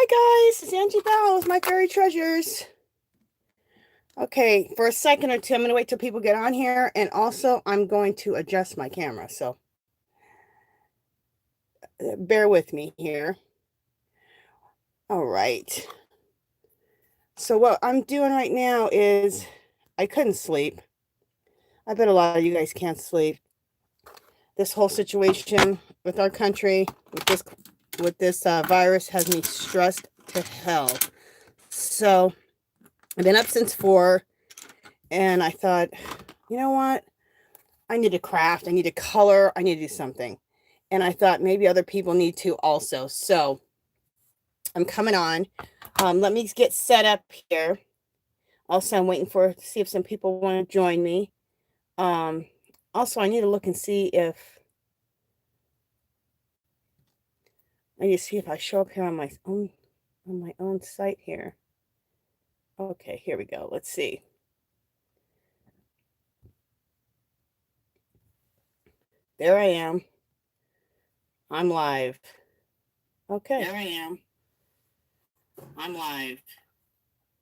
Hi guys, it's Angie Bell with My Fairy Treasures. Okay, for a second or two, I'm going to wait till people get on here, and also I'm going to adjust my camera, so bear with me here. All right. So what I'm doing right now is I couldn't sleep. I bet a lot of you guys can't sleep. This whole situation with our country, with this virus has me stressed to hell. So I've been up since 4, and I thought, you know what? I need to craft, I need to color, I need to do something. And I thought maybe other people need to also. So I'm coming on. Let me get set up here. Also, I'm waiting to see if some people want to join me. Also, I need to look and see if I show up here on my own site here. Okay, here we go. Let's see. There I am. I'm live. Okay. There I am. I'm live.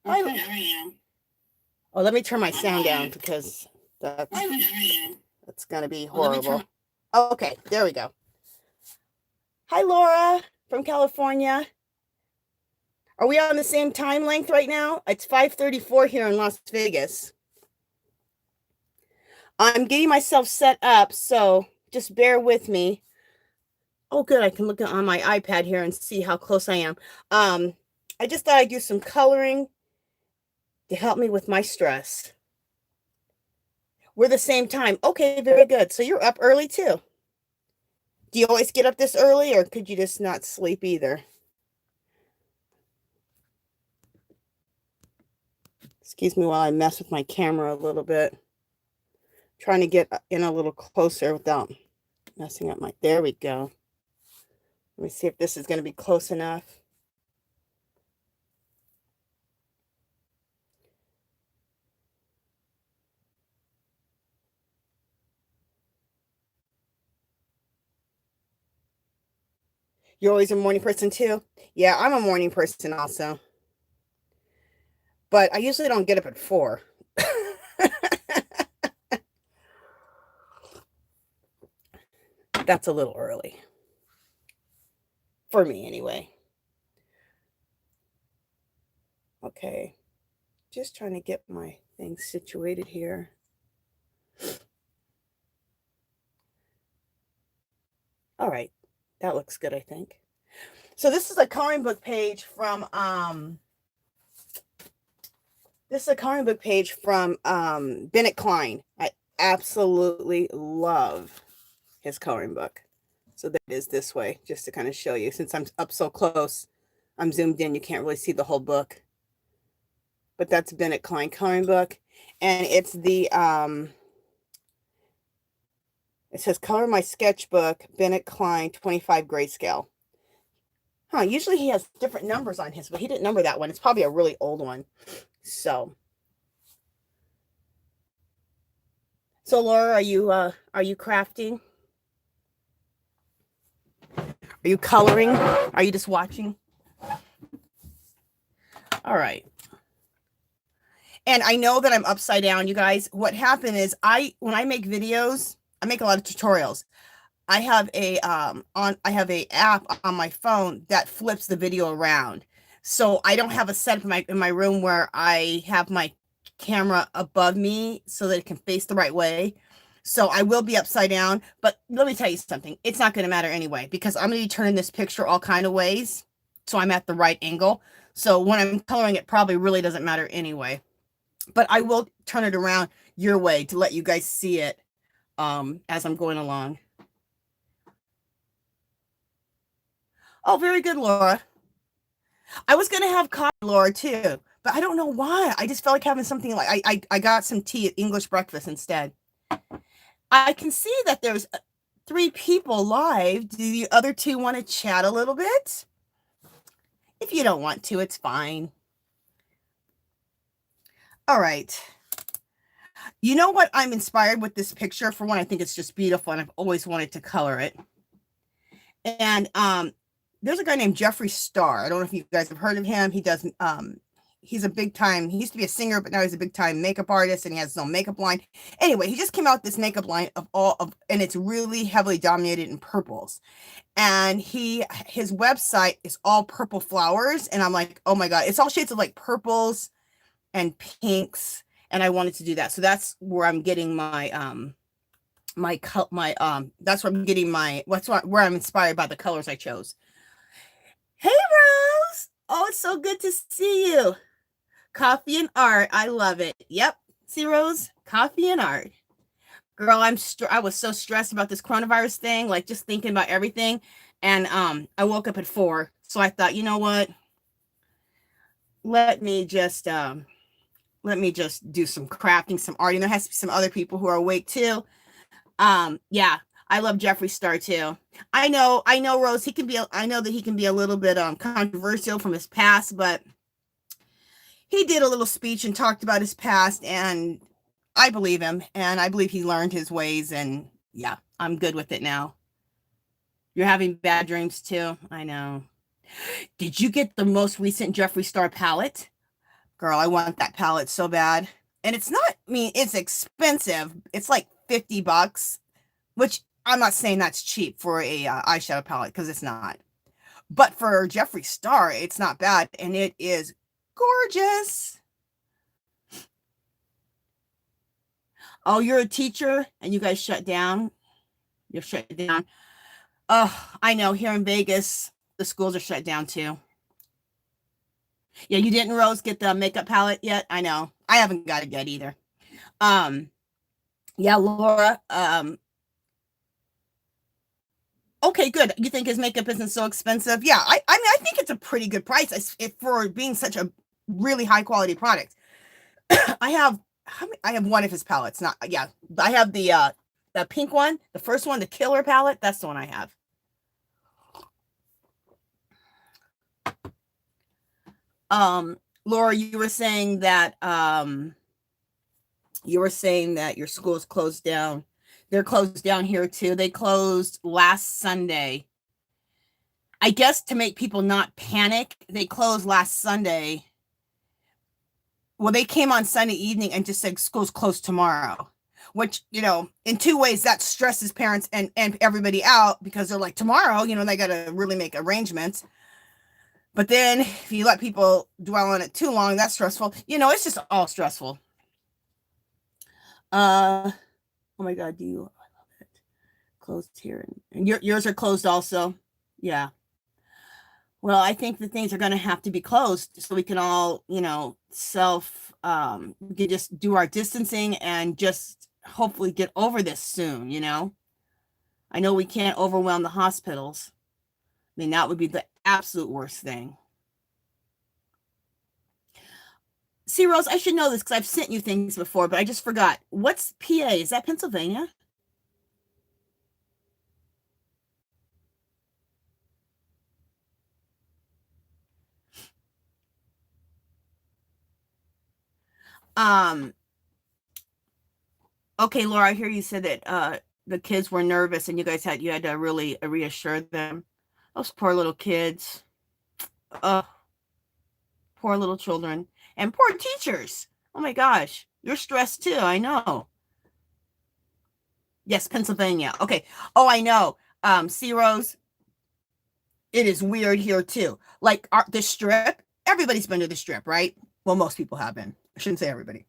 Okay. There I am. Oh, let me turn my sound down because that's going to be horrible. Okay, there we go. Hi, Laura from California. Are we on the same time length right now? It's 5:34 here in Las Vegas. I'm getting myself set up, so just bear with me. Oh, good. I can look on my iPad here and see how close I am. I just thought I'd do some coloring to help me with my stress. We're the same time. Okay, very good. So you're up early too. Do you always get up this early, or could you just not sleep either? Excuse me while I mess with my camera a little bit. Trying to get in a little closer without messing up my... There we go. Let me see if this is going to be close enough. You're always a morning person too? Yeah, I'm a morning person also. But I usually don't get up at 4. That's a little early. For me, anyway. Okay. Just trying to get my things situated here. All right. That looks good, I think. So this is a coloring book page from Bennett Klein. I absolutely love his coloring book. So that is this way, just to kind of show you. Since I'm up so close, I'm zoomed in, you can't really see the whole book. But that's Bennett Klein coloring book. And it's the it says Color My Sketchbook, Bennett Klein 25 grayscale. Usually he has different numbers on his, but he didn't number that one. It's probably a really old one. So Laura, are you crafting? Are you coloring? Are you just watching? All right. And I know that I'm upside down, you guys. What happened is when I make videos, I make a lot of tutorials. I have a app on my phone that flips the video around. So I don't have a setup in my room where I have my camera above me so that it can face the right way. So I will be upside down, but let me tell you something. It's not going to matter anyway, because I'm going to be turning this picture all kind of ways. So I'm at the right angle. So when I'm coloring, it probably really doesn't matter anyway. But I will turn it around your way to let you guys see it as I'm going along. Oh, very good, Laura. I was going to have coffee, Laura, too, but I don't know why. I just felt like having something like I got some tea at English breakfast instead. I can see that there's 3 people live. Do the other 2 want to chat a little bit? If you don't want to, it's fine. All right. You know what? I'm inspired with this picture. For one, I think it's just beautiful, and I've always wanted to color it. And there's a guy named Jeffree Star. I don't know if you guys have heard of him. He does he's a big time, he used to be a singer, but now he's a big time makeup artist and he has his own makeup line. Anyway, he just came out with this makeup line and it's really heavily dominated in purples. And his website is all purple flowers. And I'm like, oh my God, it's all shades of like purples and pinks. And I wanted to do that. So that's where I'm getting my, that's where I'm getting where I'm inspired by the colors I chose. Hey, Rose. Oh, it's so good to see you. Coffee and art. I love it. Yep. See, Rose? Coffee and art. Girl, I was so stressed about this coronavirus thing, like just thinking about everything. And I woke up at 4. So I thought, you know what? Let me just do some crafting, some art. And there has to be some other people who are awake too. Yeah, I love Jeffree Star too. I know, Rose, I know that he can be a little bit controversial from his past, but he did a little speech and talked about his past, and I believe him, and I believe he learned his ways, and yeah, I'm good with it now. You're having bad dreams too. I know. Did you get the most recent Jeffree Star palette? Girl, I want that palette so bad. And it's not, it's expensive. It's like $50, which I'm not saying that's cheap for a eyeshadow palette, because it's not. But for Jeffree Star, it's not bad, and it is gorgeous. Oh, you're a teacher and you guys shut down? You're shut down. Oh, I know. Here in Vegas, the schools are shut down too. Yeah, you didn't, Rose, get the makeup palette yet? I know. I haven't got it yet either. Yeah, Laura. Okay, good. You think his makeup isn't so expensive? Yeah, I mean, I think it's a pretty good price for being such a really high quality product. I have one of his palettes. I have the pink one, the first one, the Killer palette. That's the one I have. Laura, you were saying that your school is closed down. They're closed down here too. They closed last Sunday. I guess to make people not panic, they closed last Sunday. Well, they came on Sunday evening and just said school's closed tomorrow, which, in two ways that stresses parents and everybody out, because they're like, tomorrow, they got to really make arrangements. But then if you let people dwell on it too long, that's stressful. It's just all stressful. Oh my God, I love it. Closed here. And yours are closed also. Yeah. Well, I think the things are going to have to be closed so we can all, we can just do our distancing and just hopefully get over this soon, I know we can't overwhelm the hospitals. I mean, that would be the absolute worst thing. See, Rose, I should know this because I've sent you things before, but I just forgot. What's PA? Is that Pennsylvania? Okay, Laura, I hear you said that the kids were nervous and you had to really reassure them. Those poor little kids. Poor little children and poor teachers. Oh my gosh, you're stressed too. I know. Yes, Pennsylvania. Okay. Oh, I know. See, Rose, it is weird here too. Like the Strip, everybody's been to the Strip, right? Well, most people have been. I shouldn't say everybody.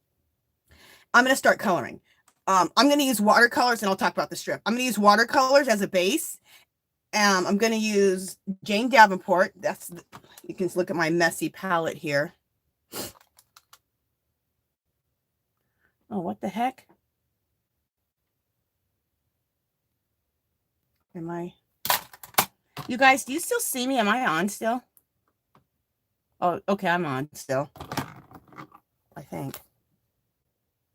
I'm going to start coloring. I'm going to use watercolors, and I'll talk about the Strip. I'm going to use watercolors as a base. I'm going to use Jane Davenport. You can look at my messy palette here. Oh, what the heck? You guys, do you still see me? Am I on still? Oh, okay, I'm on still. I think.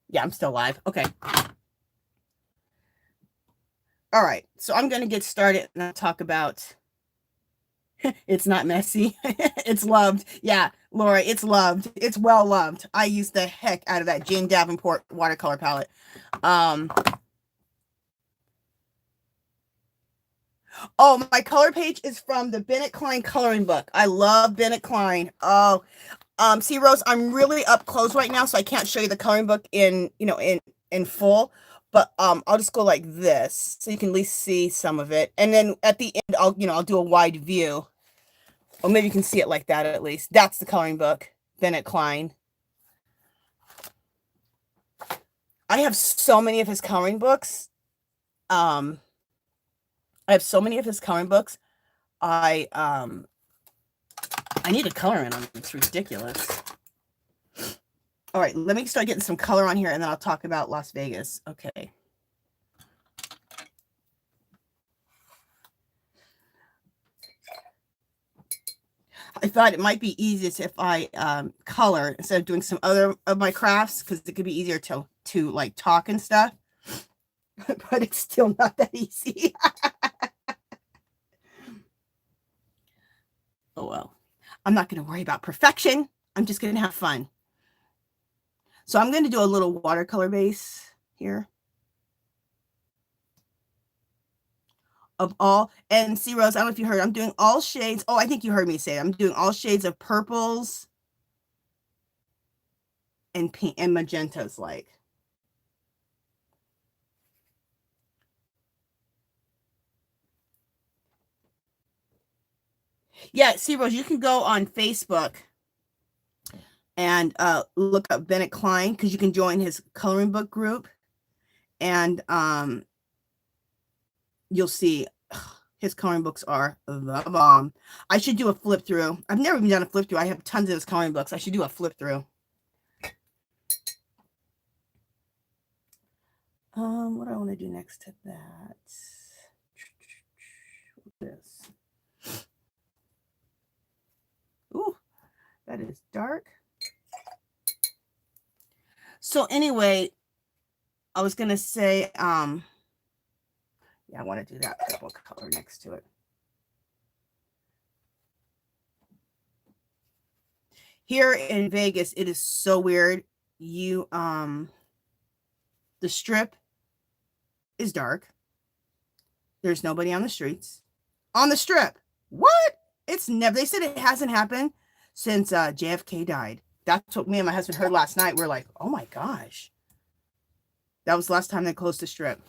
Yeah, I'm still live. Okay. All right, so I'm going to get started and I'll talk about it's not messy. It's loved. Yeah, Laura, it's loved. It's well loved. I used the heck out of that Jane Davenport watercolor palette. Oh, my color page is from the Bennett Klein coloring book. I love Bennett Klein. Oh, see, Rose, I'm really up close right now, so I can't show you the coloring book in, in full. But I'll just go like this, so you can at least see some of it. And then at the end, I'll do a wide view. Or maybe you can see it like that at least. That's the coloring book, Bennett Klein. I have so many of his coloring books. I have so many of his coloring books. I need to color in them. It's ridiculous. All right, let me start getting some color on here, and then I'll talk about Las Vegas. Okay. I thought it might be easiest if I color instead of doing some other of my crafts, because it could be easier to like talk and stuff. But it's still not that easy. Oh well. I'm not going to worry about perfection. I'm just going to have fun. So I'm going to do a little watercolor base here. Of all, and see, Rose, I don't know if you heard, I'm doing all shades. Oh, I think you heard me say it. I'm doing all shades of purples and pink and magentas, like. Yeah, see, Rose, you can go on Facebook and look up Bennett Klein, because you can join his coloring book group, and you'll see his coloring books are the bomb. I should do a flip through. I've never even done a flip through. I have tons of his coloring books. I should do a flip through. What do I want to do next to that? This. Ooh, that is dark. So anyway, I was gonna say, yeah, I want to do that purple color next to it. Here in Vegas, it is so weird. The strip is dark. There's nobody on the streets. On the strip. What? It's never, they said it hasn't happened since JFK died. That's what me and my husband heard last night. We're like, oh my gosh. That was the last time they closed the strip.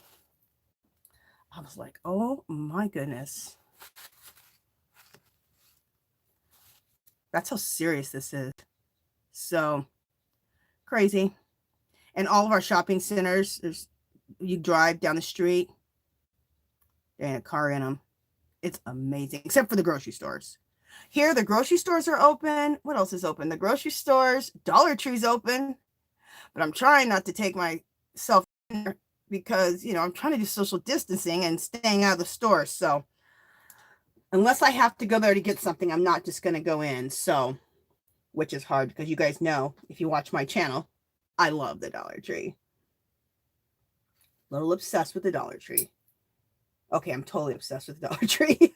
I was like, oh my goodness. That's how serious this is. So crazy. And all of our shopping centers, you drive down the street, there ain't a car in them. It's amazing, except for the grocery stores. Here, the grocery stores are open. What else is open? The grocery stores, Dollar Tree's open. But I'm trying not to take myself in there because, I'm trying to do social distancing and staying out of the store. So unless I have to go there to get something, I'm not just going to go in. So, which is hard because you guys know, if you watch my channel, I love the Dollar Tree. A little obsessed with the Dollar Tree. Okay, I'm totally obsessed with the Dollar Tree.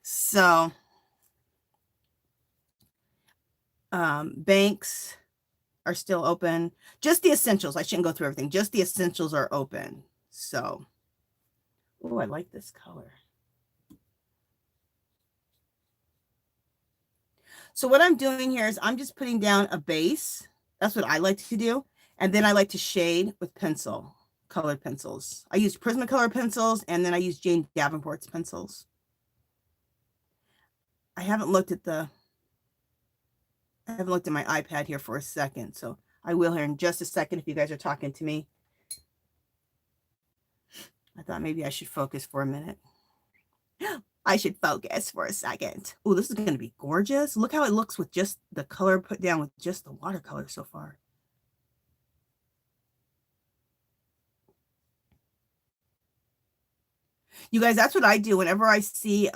So, banks are still open. Just the essentials. I shouldn't go through everything. Just the essentials are open. So, oh, I like this color. So what I'm doing here is I'm just putting down a base. That's what I like to do. And then I like to shade with colored pencils. I use Prismacolor pencils, and then I use Jane Davenport's pencils. I haven't looked at my iPad here for a second, so I will here in just a second if you guys are talking to me. I thought maybe I should focus for a minute. I should focus for a second. Oh, this is going to be gorgeous. Look how it looks with just the color put down with just the watercolor so far. You guys, that's what I do whenever I see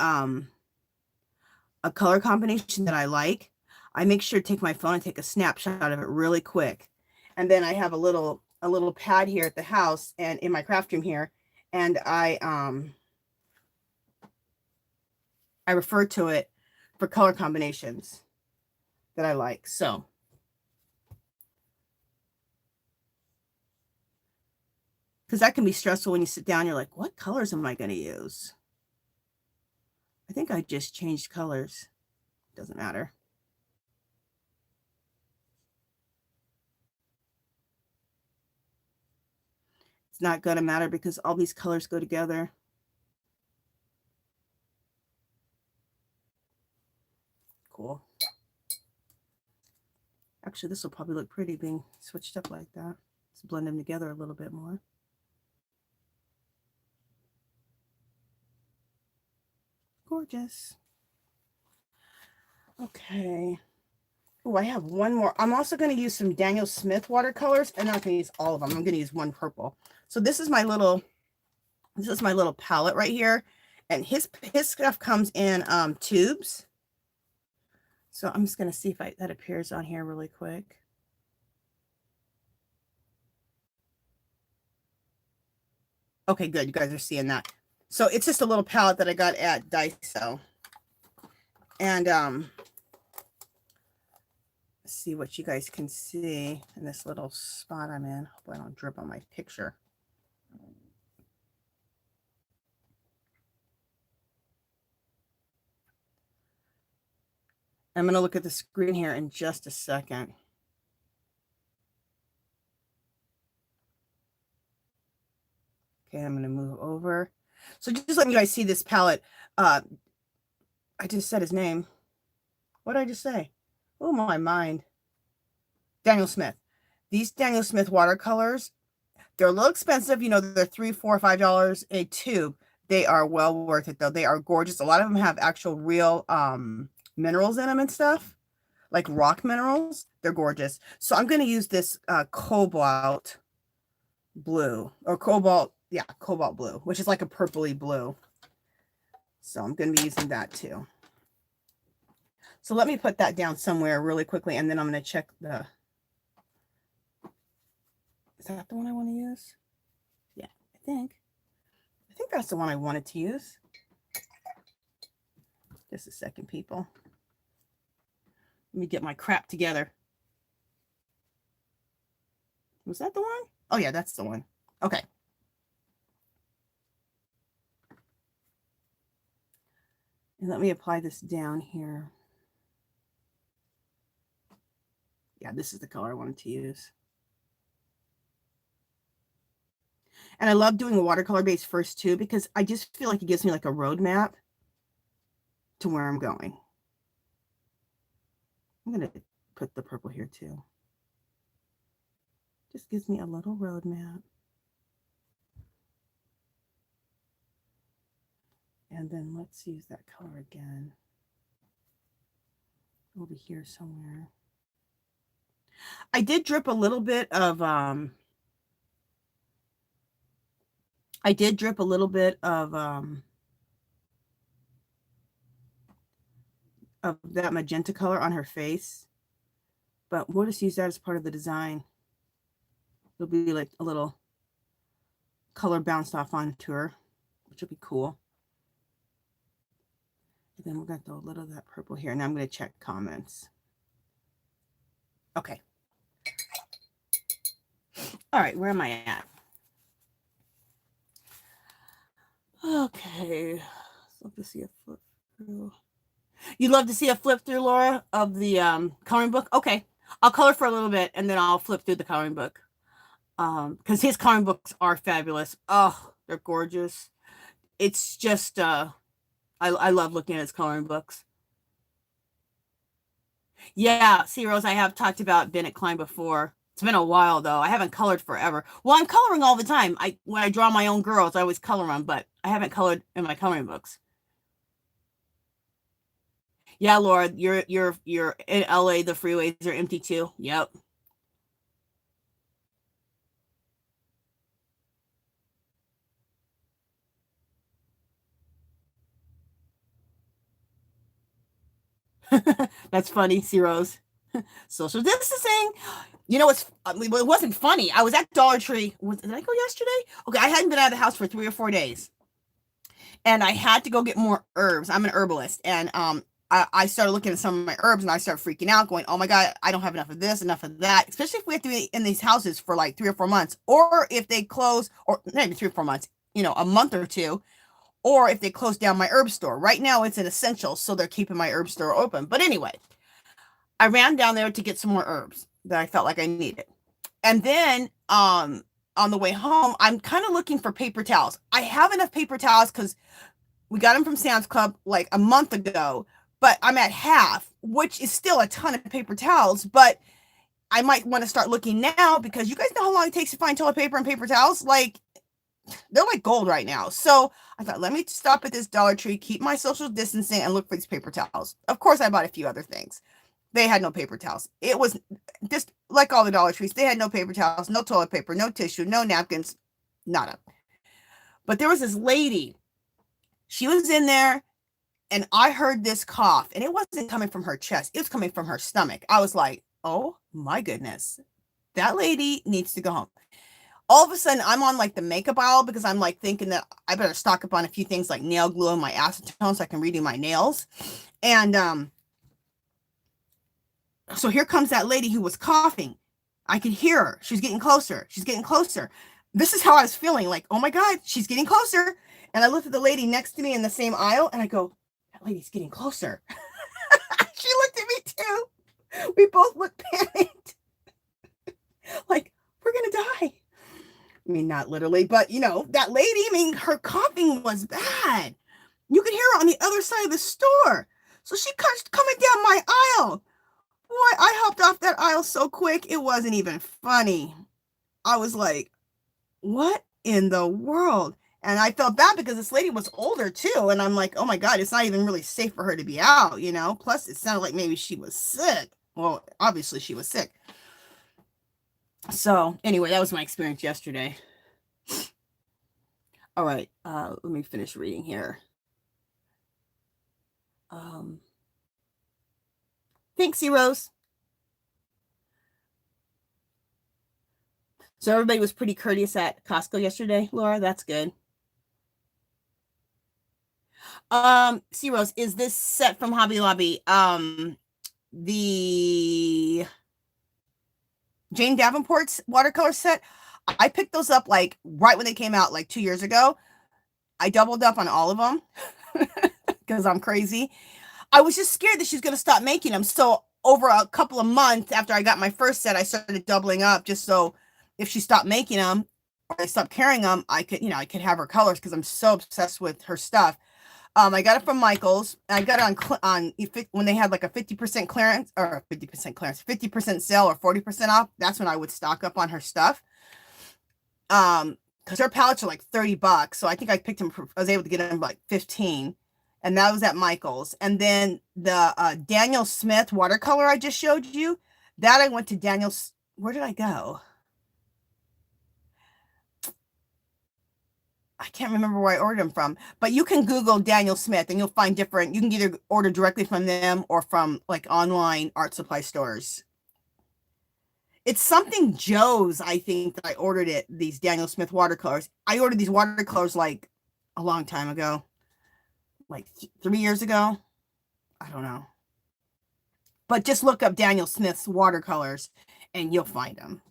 a color combination that I like. I make sure to take my phone and take a snapshot of it really quick. And then I have a little pad here at the house and in my craft room here, and I refer to it for color combinations that I like. So because that can be stressful when you sit down. You're like, what colors am I going to use? I think I just changed colors. Doesn't matter. It's not going to matter because all these colors go together. Cool. Actually, this will probably look pretty being switched up like that. Let's blend them together a little bit more. Gorgeous. Okay. Oh, I have one more. I'm also going to use some Daniel Smith watercolors, and I'm not going to use all of them. I'm going to use one purple. So this is my little palette right here, and his stuff comes in tubes. So I'm just going to see if that appears on here really quick. Okay, good. You guys are seeing that. So it's just a little palette that I got at Daiso. And let's see what you guys can see in this little spot I'm in. Hope I don't drip on my picture. I'm going to look at the screen here in just a second. Okay, I'm going to move over. So just letting you guys see this palette. I just said his name. What did I just say? Oh, my mind. Daniel Smith. These Daniel Smith watercolors, they're a little expensive. You know, they're $3, $4, $5 a tube. They are well worth it, though. They are gorgeous. A lot of them have actual real minerals in them and stuff, like rock minerals. They're gorgeous. So I'm going to use this cobalt blue, or cobalt blue, which is like a purpley blue. So I'm going to be using that too. So let me put that down somewhere really quickly, and then I'm going to check the, is that the one I want to use? Yeah, I think that's the one I wanted to use. Just a second, people. Let me get my crap together. Was that the one? Oh yeah, that's the one. Okay. And let me apply this down here. Yeah, this is the color I wanted to use. And I love doing a watercolor base first too, because I just feel like it gives me like a roadmap to where I'm going. I'm going to put the purple here too. Just gives me a little roadmap. And then let's use that color again. Over here somewhere. I did drip a little bit of that magenta color on her face, but we'll just use that as part of the design. It'll be like a little color bounced off onto her, which will be cool. And then we're going to throw a little of that purple here. Now I'm going to check comments. Okay. All right, where am I at? Okay. Love to see a flip through. You'd love to see a flip through, Laura, of the coloring book? Okay. I'll color for a little bit and then I'll flip through the coloring book. Because his coloring books are fabulous. Oh, they're gorgeous. It's just I love looking at his coloring books. Yeah, see, Rose, I have talked about Bennett Klein before. It's been a while though. I haven't colored forever. Well, I'm coloring all the time. When I draw my own girls, I always color them, but I haven't colored in my coloring books. Yeah, Laura, you're in LA. The freeways are empty too. Yep. That's funny, C Rose. Social distancing. You know, it wasn't funny. I was at Dollar Tree. Did I go yesterday? Okay, I hadn't been out of the house for 3 or 4 days. And I had to go get more herbs. I'm an herbalist. And I started looking at some of my herbs and I started freaking out, going, oh my God, I don't have enough of this, enough of that, especially if we have to be in these houses for like 3 or 4 months, or if they close, or maybe 3 or 4 months, a month or two, or if they close down my herb store. Right now it's an essential, so they're keeping my herb store open. But anyway, I ran down there to get some more herbs that I felt like I needed. And then on the way home, I'm kind of looking for paper towels. I have enough paper towels because we got them from Sam's Club like a month ago, but I'm at half, which is still a ton of paper towels. But I might want to start looking now because you guys know how long it takes to find toilet paper and paper towels. Like, they're like gold right now. So I thought, let me stop at this Dollar Tree, keep my social distancing, and look for these paper towels. Of course, I bought a few other things. They had no paper towels. It was just like all the Dollar Trees. They had no paper towels, no toilet paper, no tissue, no napkins, nada. But there was this lady. She was in there, and I heard this cough, and it wasn't coming from her chest. It was coming from her stomach. I was like, oh my goodness, that lady needs to go home. All of a sudden, I'm on like the makeup aisle because I'm like thinking that I better stock up on a few things like nail glue and my acetone so I can redo my nails. And so here comes that lady who was coughing. I could hear her. She's getting closer. She's getting closer. This is how I was feeling, like, oh my God, she's getting closer. And I looked at the lady next to me in the same aisle and I go, that lady's getting closer. She looked at me too. We both looked panicked. Like, we're going to die. I mean, not literally, but that lady, I mean, her coughing was bad. You could hear her on the other side of the store. So she coming down my aisle. Boy, I hopped off that aisle so quick, it wasn't even funny. I was like, what in the world? And I felt bad because this lady was older too. And I'm like, oh my God, it's not even really safe for her to be out, Plus, it sounded like maybe she was sick. Well, obviously she was sick. So anyway, that was my experience yesterday. All right, let me finish reading here. Thanks, Rose. So everybody was pretty courteous at Costco yesterday, Laura. That's good. C-Rose, is this set from Hobby Lobby? The Jane Davenport's watercolor set. I picked those up like right when they came out, like 2 years ago. I doubled up on all of them because I'm crazy. I was just scared that she's going to stop making them. So over a couple of months after I got my first set, I started doubling up just so if she stopped making them or I stopped carrying them, I could have her colors because I'm so obsessed with her stuff. I got it from Michaels. I got it on when they had like a 50% clearance or 50% sale or 40% off. That's when I would stock up on her stuff. Because her palettes are like $30. So I think I picked them. I was able to get them like 15. And that was at Michaels. And then the Daniel Smith watercolor I just showed you, that I went to Daniel's. Where did I go? I can't remember where I ordered them from, but you can Google Daniel Smith and you'll find different. You can either order directly from them or from like online art supply stores. It's something Joe's, I think, that I ordered it, these Daniel Smith watercolors. I ordered these watercolors like a long time ago, like 3 years ago. I don't know. But just look up Daniel Smith's watercolors and you'll find them.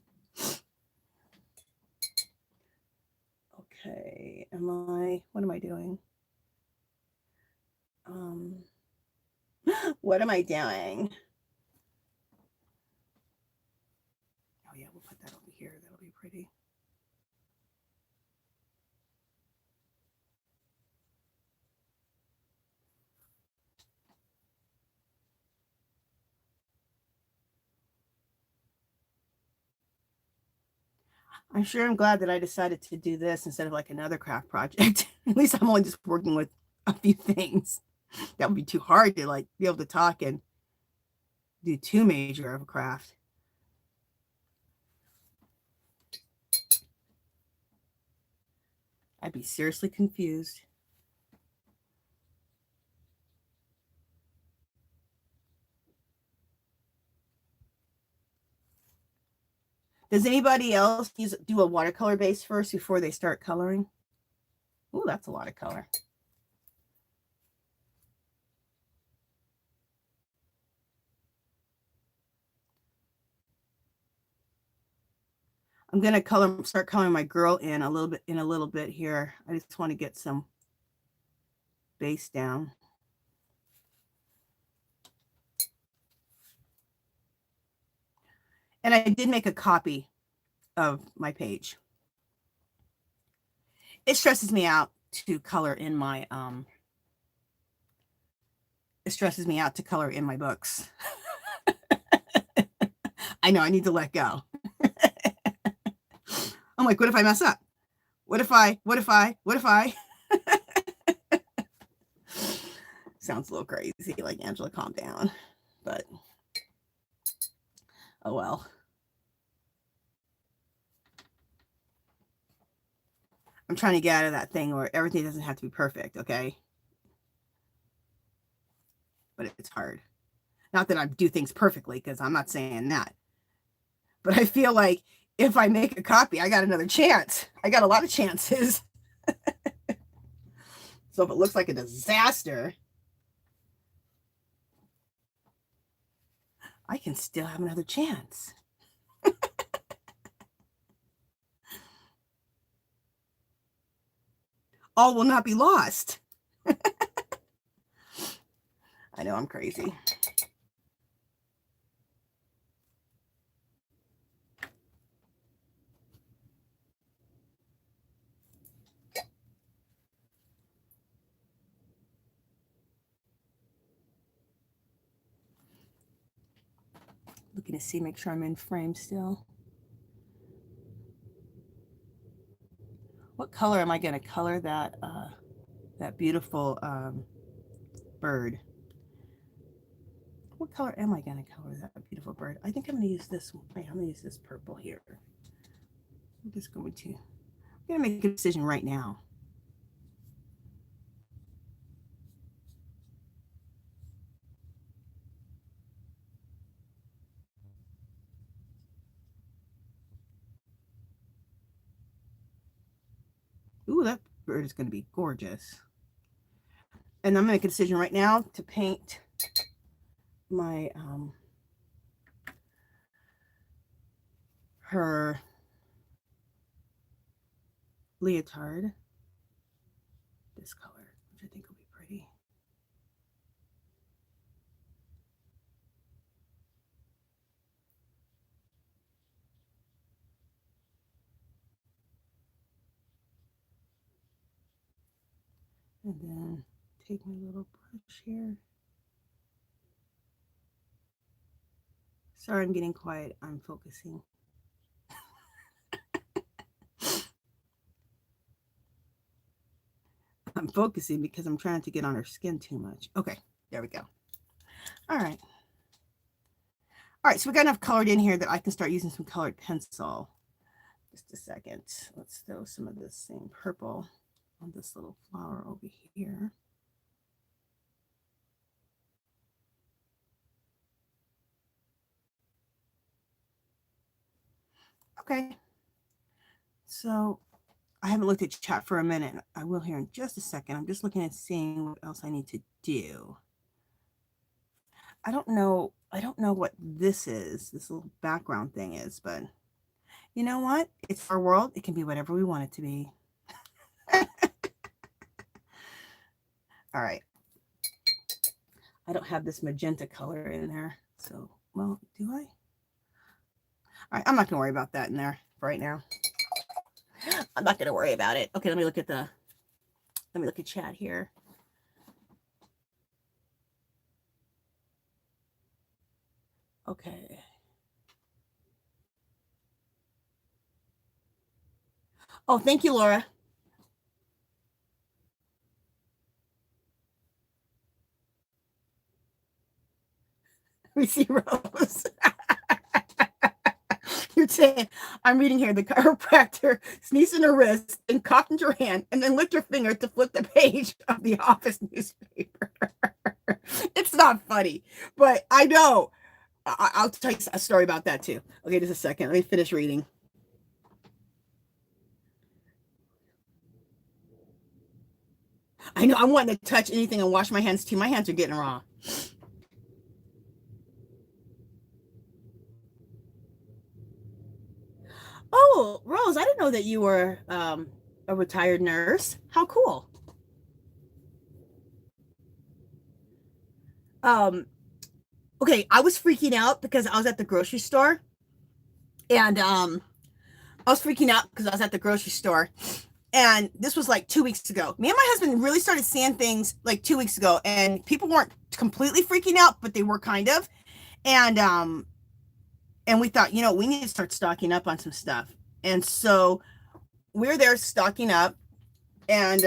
Okay, what am I doing? What am I doing? Oh yeah, we'll put that over here. That'll be pretty. I'm sure I'm glad that I decided to do this instead of like another craft project. At least I'm only just working with a few things. That would be too hard to like be able to talk and do too major of a craft. I'd be seriously confused. Does anybody else do a watercolor base first before they start coloring? Oh, that's a lot of color. I'm going to start coloring my girl in a little bit here. I just want to get some base down. And I did make a copy of my page. It stresses me out to color in my books. I know I need to let go. I'm like, what if I mess up? What if I? Sounds a little crazy, like Angela, calm down. But oh well. I'm trying to get out of that thing where everything doesn't have to be perfect, okay? But it's hard. Not that I do things perfectly, because I'm not saying that. But I feel like if I make a copy, I got another chance. I got a lot of chances. So if it looks like a disaster, I can still have another chance. All will not be lost. I know I'm crazy. Looking to see, make sure I'm in frame still. What color am I going to color that that beautiful bird? What color am I going to color that beautiful bird? I think I'm going to use this one. Wait, I'm going to use this purple here. I'm just going to make a decision right now. Ooh, that bird is going to be gorgeous. And I'm going to make a decision right now to paint my her leotard this color, which I think will be pretty. And then take my little brush here. Sorry, I'm getting quiet. I'm focusing. I'm focusing because I'm trying to get on her skin too much. Okay, there we go. All right. All right, so we got enough colored in here that I can start using some colored pencil. Just a second. Let's throw some of this same purple on this little flower over here. Okay. So I haven't looked at chat for a minute. I will here in just a second. I'm just looking at seeing what else I need to do. I don't know what this is, this little background thing is, but you know what? It's our world. It can be whatever we want it to be. All right. I don't have this magenta color in there. So, well, do I? All right, I'm not going to worry about that in there right now. I'm not going to worry about it. Okay, let me look at chat here. Okay. Oh, thank you, Laura. We see Rose. You're saying, I'm reading here, the chiropractor sneezed in her wrist and coughed into her hand and then licked her finger to flip the page of the office newspaper. It's not funny, but I know. I'll tell you a story about that too. Okay, just a second. Let me finish reading. I know I'm wanting to touch anything and wash my hands too. My hands are getting raw. Oh, Rose, I didn't know that you were a retired nurse. How cool. Um, okay, I was freaking out because I was at the grocery store and I was freaking out because I was at the grocery store and this was like 2 weeks ago. Me and my husband really started seeing things like 2 weeks ago, and people weren't completely freaking out, but they were kind of. And we thought, we need to start stocking up on some stuff. And so we're there stocking up and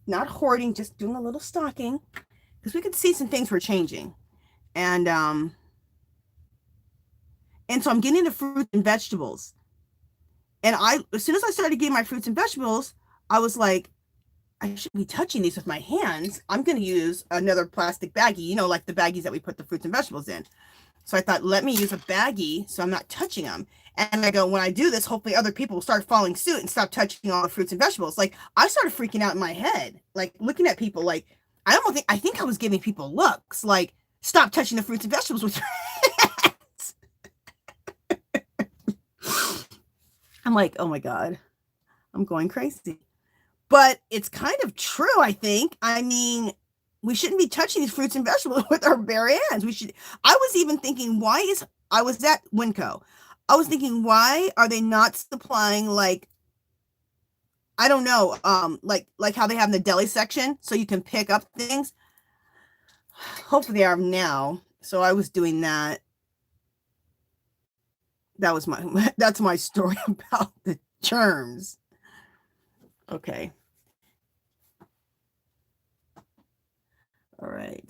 not hoarding, just doing a little stocking because we could see some things were changing. And so I'm getting the fruit and vegetables. And as soon as I started getting my fruits and vegetables, I was like, I shouldn't be touching these with my hands. I'm going to use another plastic baggie, like the baggies that we put the fruits and vegetables in. So I thought, let me use a baggie so I'm not touching them. And I go, when I do this, hopefully other people will start following suit and stop touching all the fruits and vegetables. Like, I started freaking out in my head, like looking at people like, I think I was giving people looks like, stop touching the fruits and vegetables with your hands. I'm like, oh my God, I'm going crazy. But it's kind of true, I think. I mean, we shouldn't be touching these fruits and vegetables with our bare hands. I was even thinking, I was at Winco. I was thinking, why are they not supplying, like, I don't know, like how they have in the deli section so you can pick up things. Hopefully they are now. So I was doing that. That's my story about the germs. Okay. All right.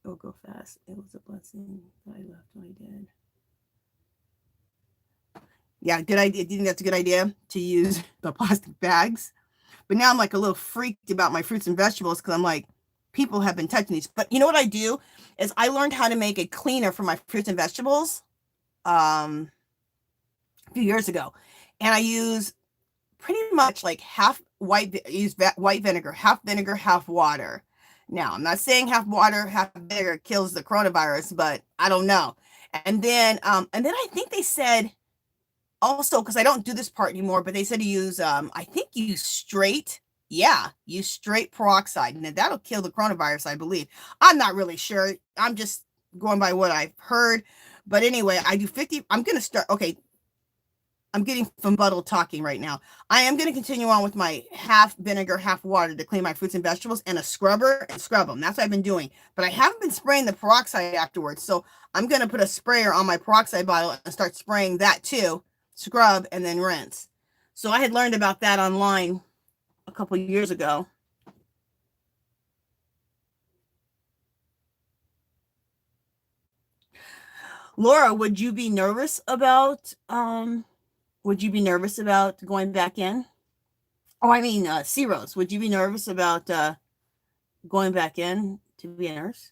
Go fast. It was a blessing that I left when I did. Yeah, good idea. Do you think that's a good idea to use the plastic bags? But now I'm like a little freaked about my fruits and vegetables because I'm like, people have been touching these. But you know what I do is I learned how to make a cleaner for my fruits and vegetables a few years ago. And I use pretty much like half white vinegar, half water. Now, I'm not saying half water, half vinegar kills the coronavirus, but I don't know. And then I think they said also, because I don't do this part anymore, but they said to use, I think use straight peroxide, and that'll kill the coronavirus, I believe. I'm not really sure. I'm just going by what I've heard. But anyway, I do 50. I'm going to start. Okay. I'm getting fumbuttled talking right now. I am going to continue on with my half vinegar, half water to clean my fruits and vegetables, and a scrubber and scrub them. That's what I've been doing. But I haven't been spraying the peroxide afterwards. So I'm going to put a sprayer on my peroxide bottle and start spraying that too. Scrub and then rinse. So I had learned about that online a couple of years ago. Laura, would you be nervous about going back in? Oh, I mean, C-Rose, would you be nervous about going back in to be a nurse?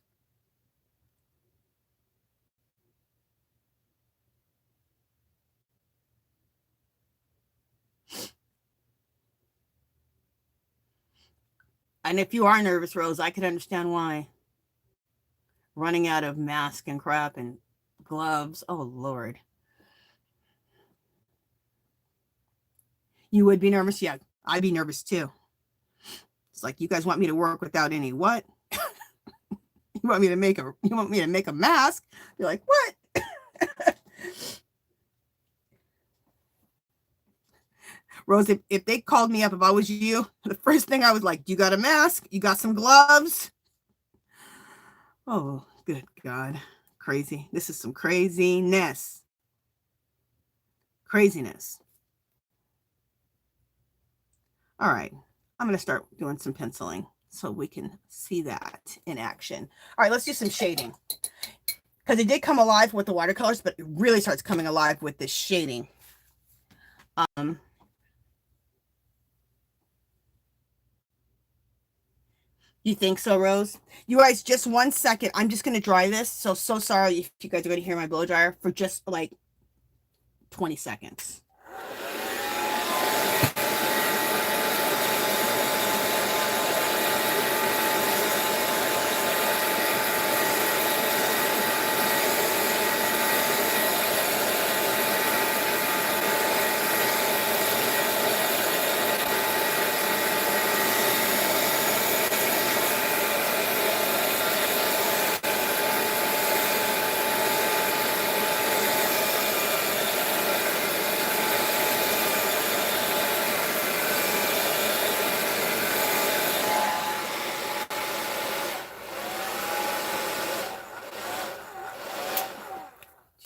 And if you are nervous, Rose, I could understand why. Running out of mask and crap and gloves. Oh, Lord. You would be nervous? Yeah, I'd be nervous too. It's like, you guys want me to work without any what? You want me to make a mask? You're like, what? Rose, if they called me up, if I was you, the first thing I was like, you got a mask? You got some gloves? Oh, good God. Crazy. This is some craziness. Craziness. All right. I'm going to start doing some penciling so we can see that in action. All right, let's do some shading. Because it did come alive with the watercolors, but it really starts coming alive with this shading. You think so, Rose? You guys, just 1 second. I'm just going to dry this. So sorry if you guys are going to hear my blow dryer for just like 20 seconds.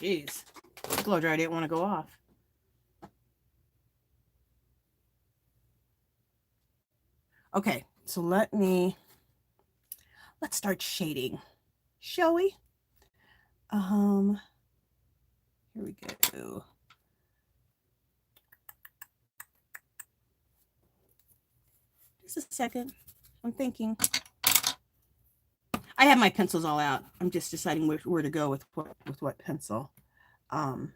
Jeez. Blow dryer didn't want to go off. Okay, so let's start shading, shall we? Here we go. Just a second. I'm thinking. I have my pencils all out. I'm just deciding where to go with what pencil. I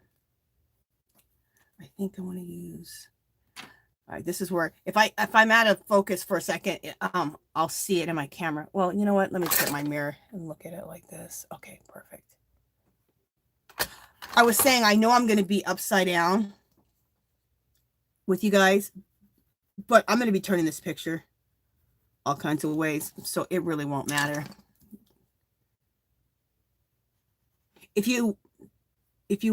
think I want to use. All right, this is where if I'm out of focus for a second, I'll see it in my camera. Well, you know what? Let me get my mirror and look at it like this. Okay, perfect. I was saying I know I'm going to be upside down with you guys, but I'm going to be turning this picture all kinds of ways, so it really won't matter. If you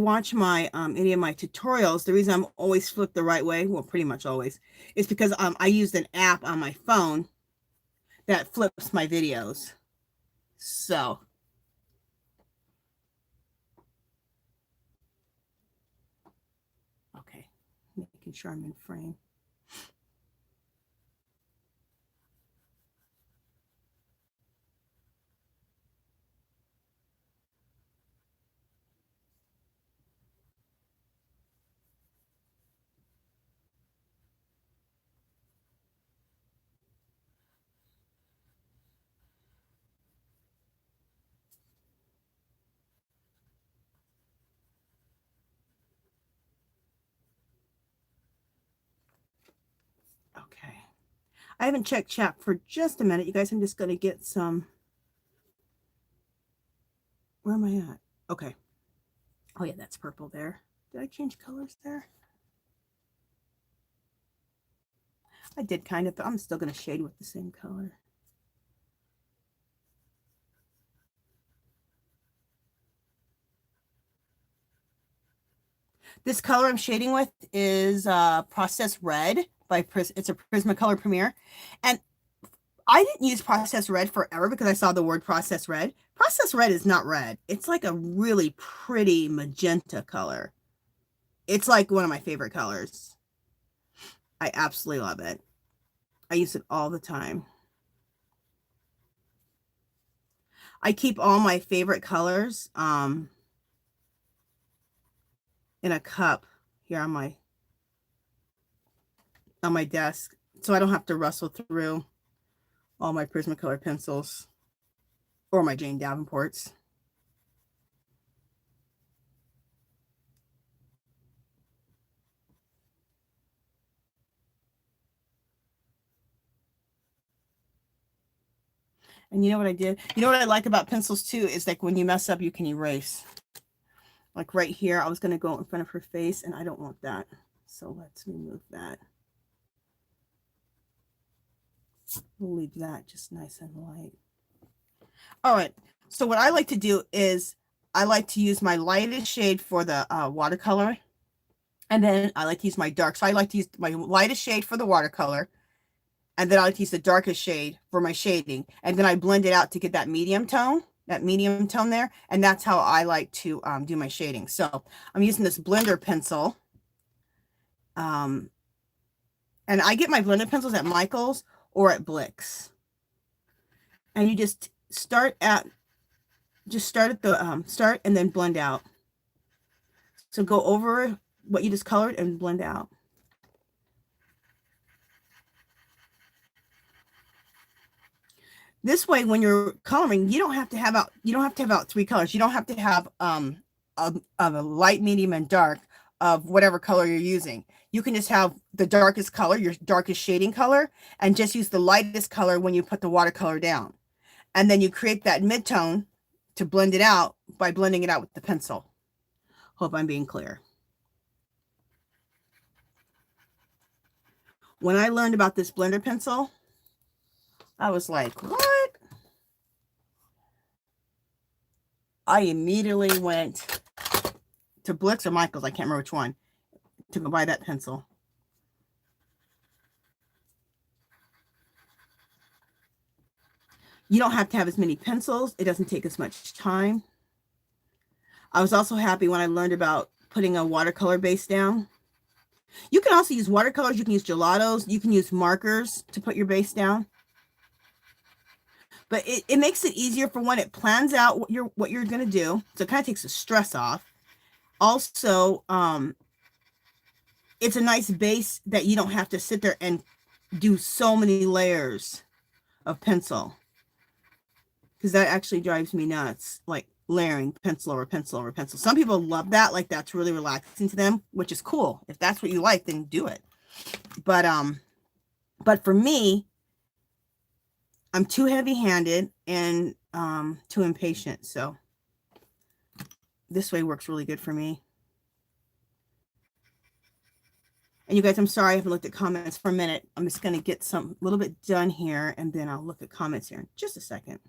watch my any of my tutorials, the reason I'm always flipped the right way, well, pretty much always, is because I used an app on my phone that flips my videos. So okay, making sure I'm in frame. Okay. I haven't checked chat for just a minute, you guys. I'm just going to get some. Where am I at? Okay. Oh, yeah, that's purple there. Did I change colors there? I did kind of, but I'm still going to shade with the same color. This color I'm shading with is Process Red by it's a Prismacolor Premier. And I didn't use Process Red forever because I saw the word Process Red. Process Red is not red. It's like a really pretty magenta color. It's like one of my favorite colors. I absolutely love it. I use it all the time. I keep all my favorite colors in a cup here on my desk, so I don't have to rustle through all my Prismacolor pencils or my Jane Davenports. And you know what I did? You know what I like about pencils too is like when you mess up, you can erase. Like right here, I was going to go in front of her face and I don't want that. So let's remove that. We'll leave that just nice and light. All right. So what I like to do is I like to use my lightest shade for the watercolor. And then I like to use my dark. So I like to use my lightest shade for the watercolor. And then I like to use the darkest shade for my shading. And then I blend it out to get that medium tone there. And that's how I like to do my shading. So I'm using this blender pencil. And I get my blender pencils at Michael's or at Blick's. And you just start at the start and then blend out. So go over what you just colored and blend out. This way, when you're coloring, you don't have to have out three colors. You don't have to have a light, medium, and dark of whatever color you're using. You can just have the darkest color, your darkest shading color, and just use the lightest color when you put the watercolor down. And then you create that mid-tone to blend it out by blending it out with the pencil. Hope I'm being clear. When I learned about this blender pencil, I was like, what? I immediately went to Blick's or Michael's, I can't remember which one, to go buy that pencil. You don't have to have as many pencils. It doesn't take as much time. I was also happy when I learned about putting a watercolor base down. You can also use watercolors, you can use gelatos, you can use markers to put your base down. But it makes it easier for when it plans out what you're gonna do. So it kind of takes the stress off. Also, it's a nice base that you don't have to sit there and do so many layers of pencil, because that actually drives me nuts, like layering pencil over pencil over pencil. Some people love that, like that's really relaxing to them, which is cool. If that's what you like, then do it. But for me, I'm too heavy-handed and too impatient, so this way works really good for me. And you guys, I'm sorry I haven't looked at comments for a minute. I'm just going to get some little bit done here, and then I'll look at comments here in just a second.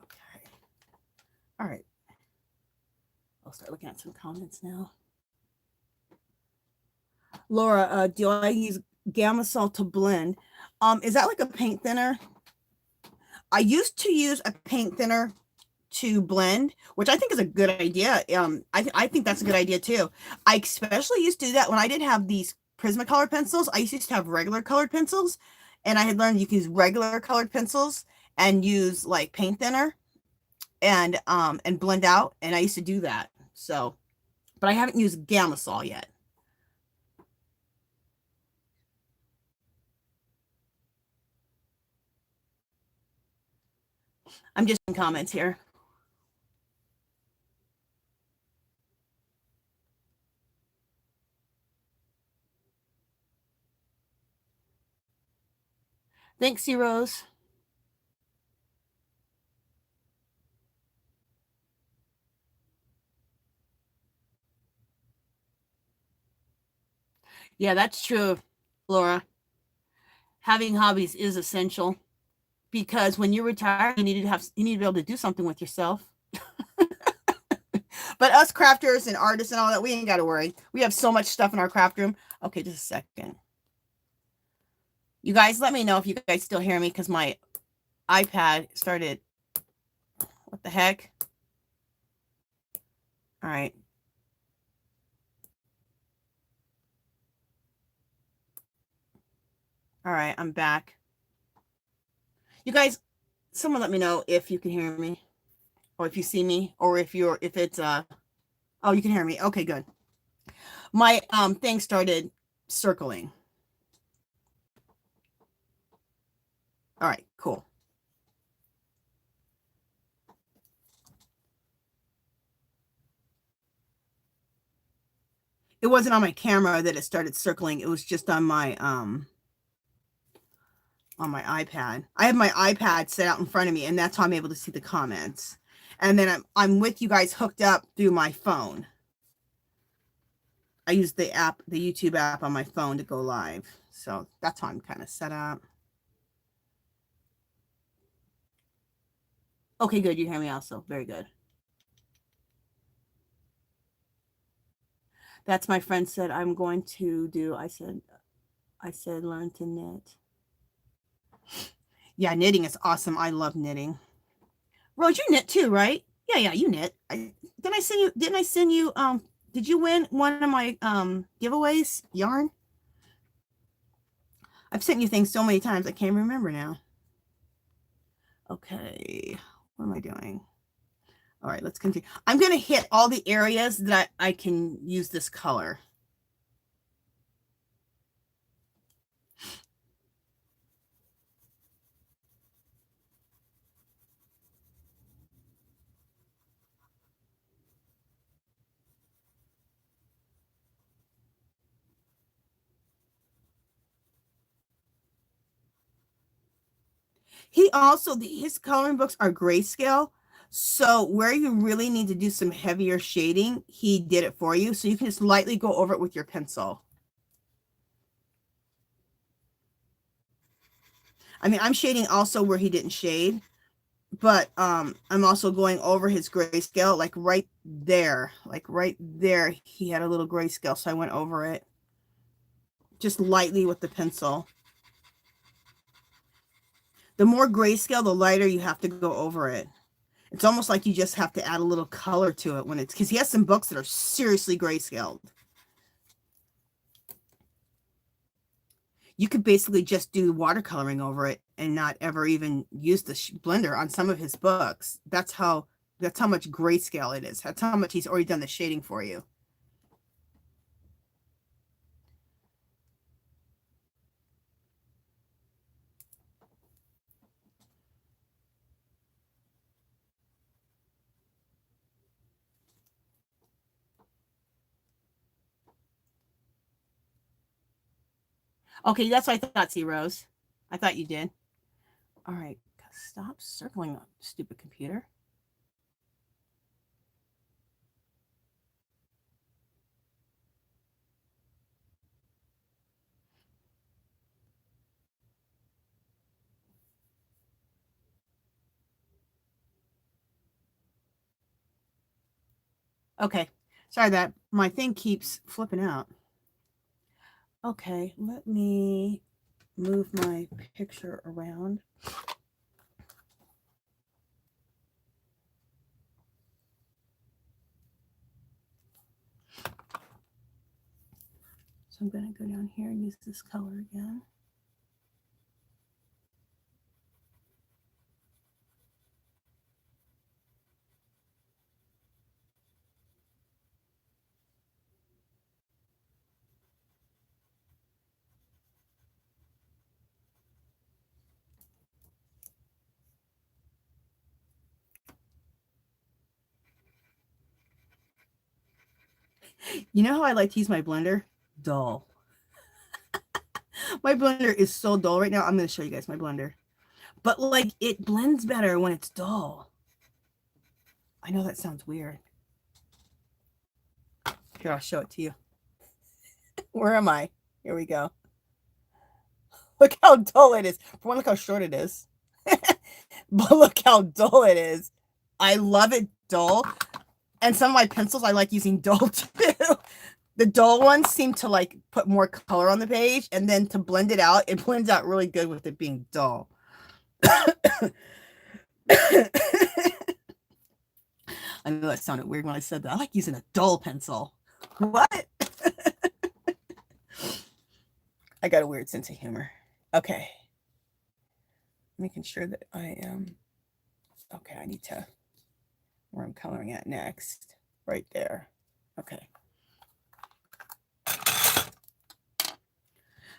Okay. All right. I'll start looking at some comments now. Laura, do I use Gamasol to blend? Is that like a paint thinner? I used to use a paint thinner to blend, which I think is a good idea. I think that's a good idea too. I especially used to do that when I didn't have these Prismacolor pencils. I used to have regular colored pencils, and I had learned you can use regular colored pencils and use like paint thinner and blend out. And I used to do that. So, but I haven't used Gamasol yet. I'm just in comments here. Thanks, C Rose. Yeah, that's true, Laura. Having hobbies is essential, because when you retire, you need to be able to do something with yourself. But us crafters and artists and all that, we ain't got to worry. We have so much stuff in our craft room. Okay, just a second. You guys, let me know if you guys still hear me, because my iPad started. What the heck? All right. All right, I'm back. You guys, someone let me know if you can hear me, or if you see me, or if it's oh, you can hear me. Okay, good. My thing started circling. All right, cool. It wasn't on my camera that it started circling. It was just on my iPad. I have my iPad set out in front of me, and that's how I'm able to see the comments. And then I'm with you guys hooked up through my phone. I use the app, the YouTube app on my phone to go live. So that's how I'm kind of set up. Okay, good. You hear me also. Very good. That's my friend said I'm going to do. I said learn to knit. Yeah, knitting is awesome. I love knitting. Rose, you knit too, right? Yeah, you knit. Didn't I send you did you win one of my giveaways, yarn? I've sent you things so many times I can't remember now. Okay, what am I doing? All right, let's continue. I'm going to hit all the areas that I can use this color. He also, his coloring books are grayscale. So where you really need to do some heavier shading, he did it for you. So you can just lightly go over it with your pencil. I mean, I'm shading also where he didn't shade, but I'm also going over his grayscale, like right there, he had a little grayscale, so I went over it just lightly with the pencil. The more grayscale, the lighter you have to go over it. It's almost like you just have to add a little color to it when it's, because he has some books that are seriously grayscaled. You could basically just do watercoloring over it and not ever even use the blender on some of his books. That's how much grayscale it is. That's how much he's already done the shading for you. Okay, that's what I thought, C Rose. I thought you did. All right, stop circling on stupid computer. Okay, sorry that my thing keeps flipping out. Okay, let me move my picture around. So I'm going to go down here and use this color again. You know how I like to use my blender? Dull. My blender is so dull right now. I'm going to show you guys my blender. But like it blends better when it's dull. I know that sounds weird. Here, I'll show it to you. Where am I? Here we go. Look how dull it is. For one, look how short it is. But look how dull it is. I love it dull. And some of my pencils I like using dull too. The dull ones seem to like put more color on the page, and then to blend it out, it blends out really good with it being dull. I know that sounded weird when I said that. I like using a dull pencil. What? I got a weird sense of humor. Okay. Making sure that I am, okay, I need to, where I'm coloring at next, right there. Okay.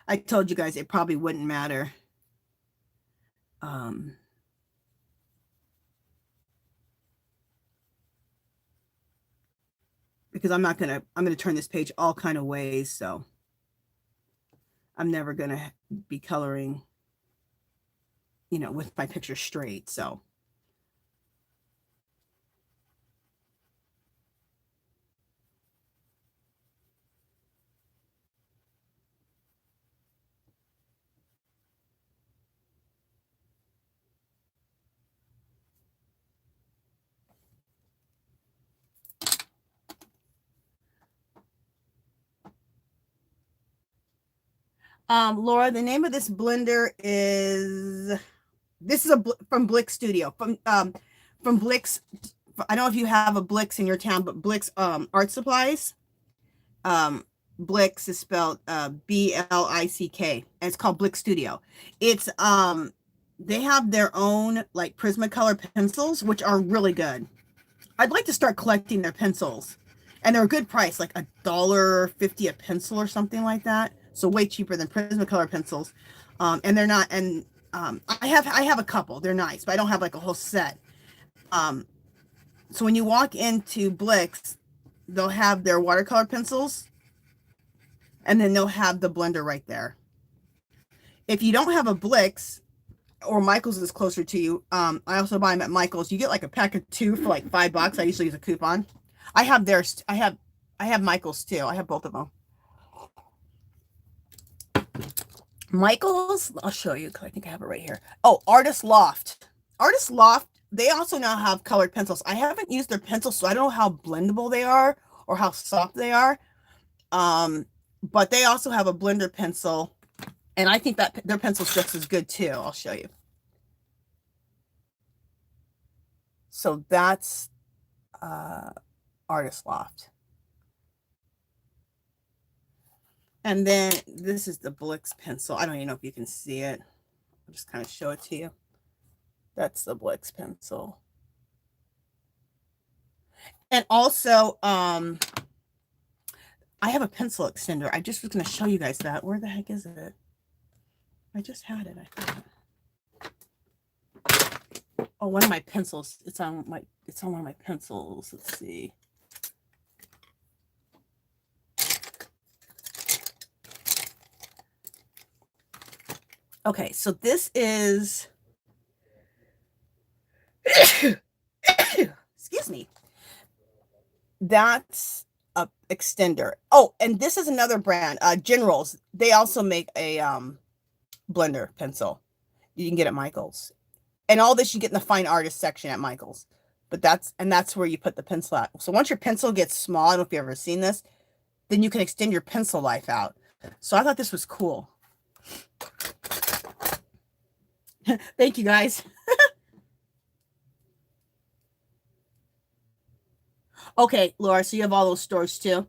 I told you guys it probably wouldn't matter. Because I'm going to turn this page all kind of ways. So I'm never going to be coloring, you know, with my picture straight. So. Laura, the name of this blender is, this is from Blick Studio, from Blick's, I don't know if you have a Blick's in your town, but Blick's art supplies. Blick's is spelled B-L-I-C-K, and it's called Blick Studio. It's they have their own like Prismacolor pencils, which are really good. I'd like to start collecting their pencils, and they're a good price, like $1.50 a pencil or something like that. So way cheaper than Prismacolor pencils. And they're not, and I have a couple, they're nice, but I don't have like a whole set. So when you walk into Blick's, they'll have their watercolor pencils, and then they'll have the blender right there. If you don't have a Blick's, or Michael's is closer to you, I also buy them at Michael's. You get like a pack of 2 for like $5. I usually use a coupon. I have theirs. I have Michael's too. I have both of them. Michaels, I'll show you because I think I have it right here. Oh, Artist Loft. Artist Loft, they also now have colored pencils. I haven't used their pencils, so I don't know how blendable they are or how soft they are. But they also have a blender pencil, and I think that their pencil's just as good too. I'll show you. So that's Artist Loft. And then this is the Blix pencil. I don't even know if you can see it. I'll just kind of show it to you. That's the Blix pencil. And also, I have a pencil extender. I just was going to show you guys that. Where the heck is it? I just had it, I thought. Oh, one of my pencils. It's on one of my pencils. Let's see. Okay, so this is excuse me. That's a extender. Oh, and this is another brand, Generals. They also make a blender pencil. You can get at Michael's. And all this you get in the fine artist section at Michael's. But that's where you put the pencil at. So once your pencil gets small, I don't know if you've ever seen this, then you can extend your pencil life out. So I thought this was cool. Thank you, guys. Okay, Laura, so you have all those stores too.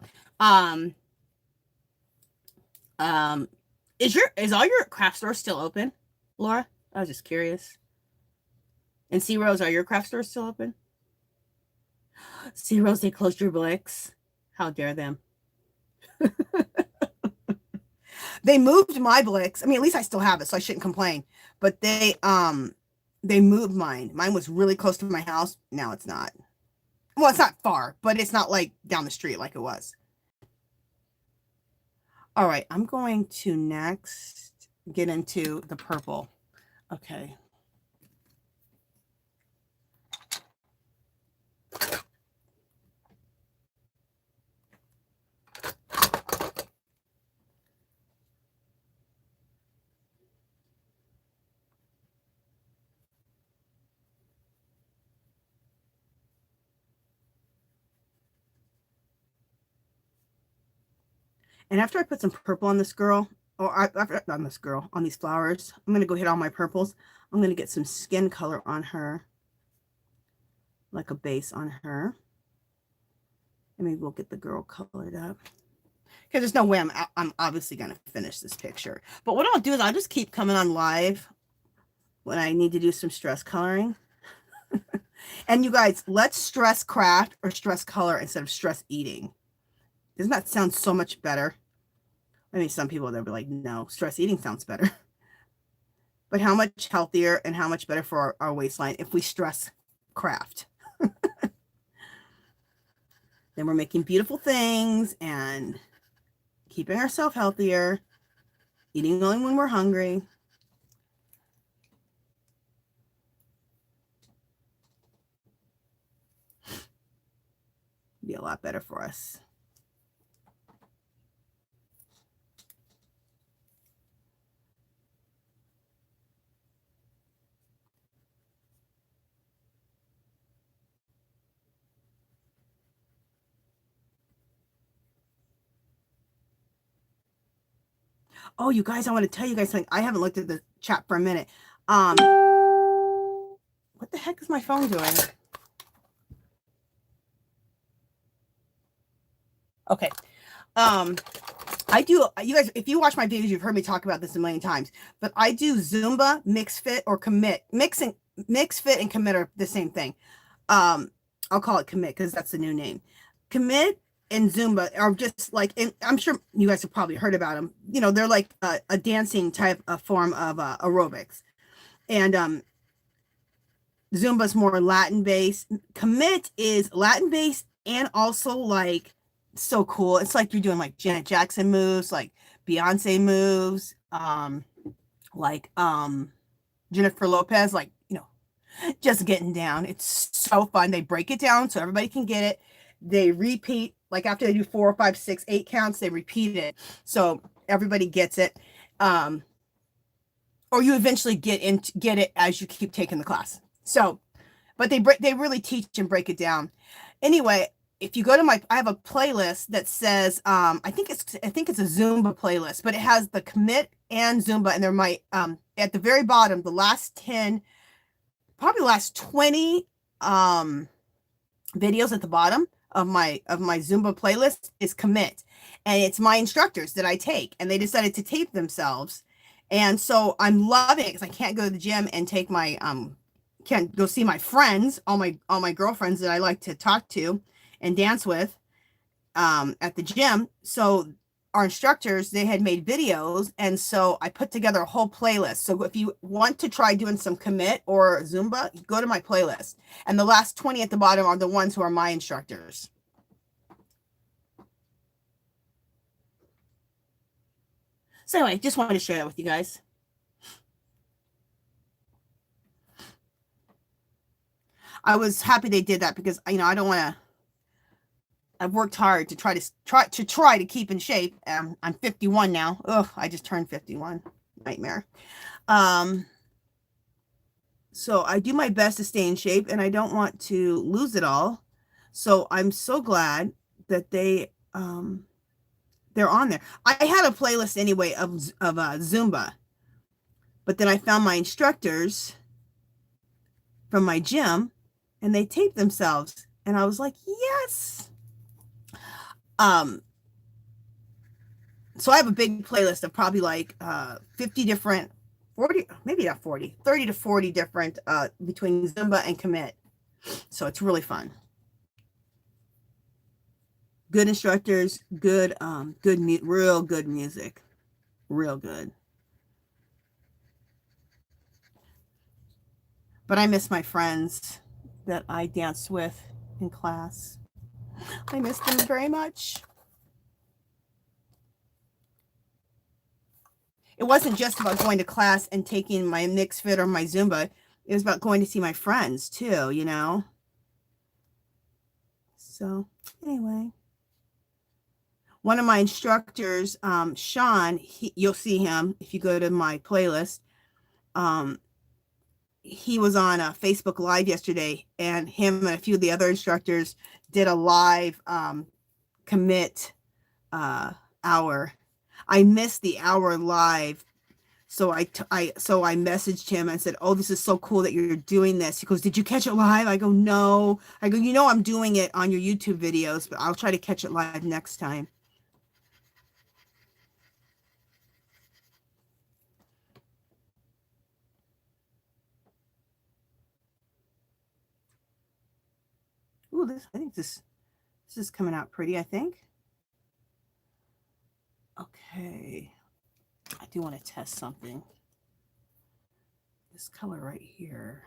Is all your craft stores still open, Laura? I was just curious. And Sea Rose, are your craft stores still open? Sea Rose, they closed your Blix. How dare them? They moved my Blix. I mean, at least I still have it, so I shouldn't complain. But they moved mine. Mine was really close to my house. Now it's not. Well, it's not far, but it's not like down the street like it was. All right, I'm going to next get into the purple. Okay. And after I put some purple on this girl, on this girl, on these flowers, I'm going to go hit all my purples. I'm going to get some skin color on her, like a base on her. And maybe we'll get the girl colored up. Because there's no way I'm obviously going to finish this picture. But what I'll do is I'll just keep coming on live when I need to do some stress coloring. And you guys, let's stress craft or stress color instead of stress eating. Doesn't that sound so much better? I mean, some people, they'll be like, no, stress eating sounds better. But how much healthier and how much better for our waistline if we stress craft. Then we're making beautiful things and keeping ourselves healthier, eating only when we're hungry. Be a lot better for us. Oh, you guys, I want to tell you guys something. I haven't looked at the chat for a minute. What the heck is my phone doing? Okay. I do, you guys, if you watch my videos, you've heard me talk about this a million times, but I do Zumba, Mix Fit, or Commit. Mix Fit and Commit are the same thing. I'll call it Commit because that's the new name. Commit and Zumba are just like, and I'm sure you guys have probably heard about them. You know, they're like a dancing type of form of aerobics. And Zumba's more Latin based. Commit is Latin based and also like so cool. It's like you're doing like Janet Jackson moves, like Beyonce moves, like Jennifer Lopez, like, you know, just getting down. It's so fun. They break it down so everybody can get it. They repeat, like after they do 4, 5, 6, 8 counts, they repeat it so everybody gets it. or you eventually get it as you keep taking the class. So, but they really teach and break it down. Anyway, if you go to I have a playlist that says I think it's a Zumba playlist, but it has the commit and Zumba, and there might at the very bottom, the last 10, probably last 20 videos at the bottom of my Zumba playlist is commit, and it's my instructors that I take, and they decided to tape themselves, and so I'm loving it because I can't go to the gym and take my can't go see my friends, all my girlfriends that I like to talk to and dance with at the gym. So our instructors, they had made videos, and so I put together a whole playlist. So if you want to try doing some commit or Zumba, go to my playlist. And the last 20 at the bottom are the ones who are my instructors. So anyway, just wanted to share that with you guys. I was happy they did that because, you know, I don't want to. I've worked hard to try to keep in shape. I'm 51 now. Ugh, I just turned 51. Nightmare. So I do my best to stay in shape, and I don't want to lose it all. So I'm so glad that they're on there. I had a playlist anyway of Zumba, but then I found my instructors from my gym, and they taped themselves, and I was like, yes. So I have a big playlist of probably like 50 different, 40, maybe not 40, 30 to 40 different between Zumba and commit. So it's really fun. Good instructors, good real good music. Real good. But I miss my friends that I danced with in class. I miss them very much. It wasn't just about going to class and taking my mixed fit or my Zumba. It was about going to see my friends too, you know? So anyway, one of my instructors, Sean, you'll see him if you go to my playlist. He was on a Facebook Live yesterday, and him and a few of the other instructors did a live commit hour. I missed the hour live, so I messaged him and said, "Oh, this is so cool that you're doing this." He goes, "Did you catch it live?" I go, "No." I go, "You know, I'm doing it on your YouTube videos, but I'll try to catch it live next time." Ooh, I think this is coming out pretty, I think. Okay. I do want to test something. This color right here.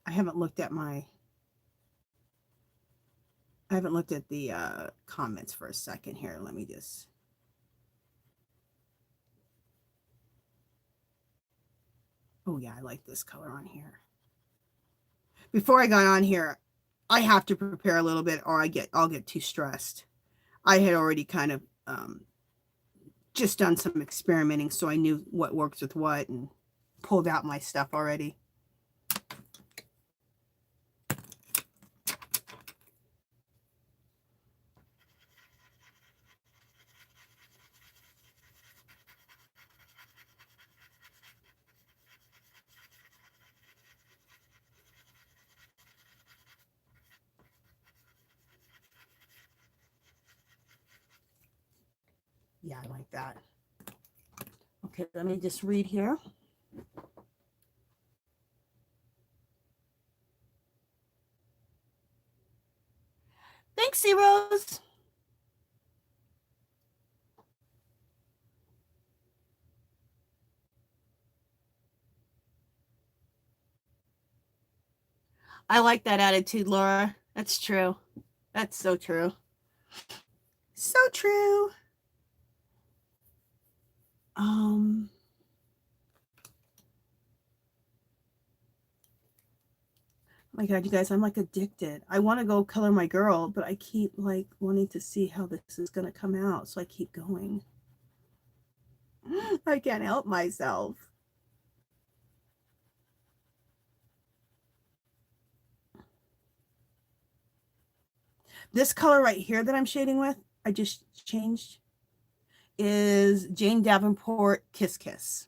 I haven't looked at the comments for a second here. Let me just. Oh yeah, I like this color on here. Before I got on here, I have to prepare a little bit, or I'll get too stressed. I had already kind of just done some experimenting, so I knew what works with what and pulled out my stuff already. Yeah, I like that. Okay, let me just read here. Thanks, Rose. I like that attitude, Laura. That's true. That's so true. So true. Um, My God, you guys, I'm like addicted. I want to go color my girl, but I keep like wanting to see how this is going to come out. So I keep going. I can't help myself. This color right here that I'm shading with, I just changed, is Jane Davenport Kiss Kiss.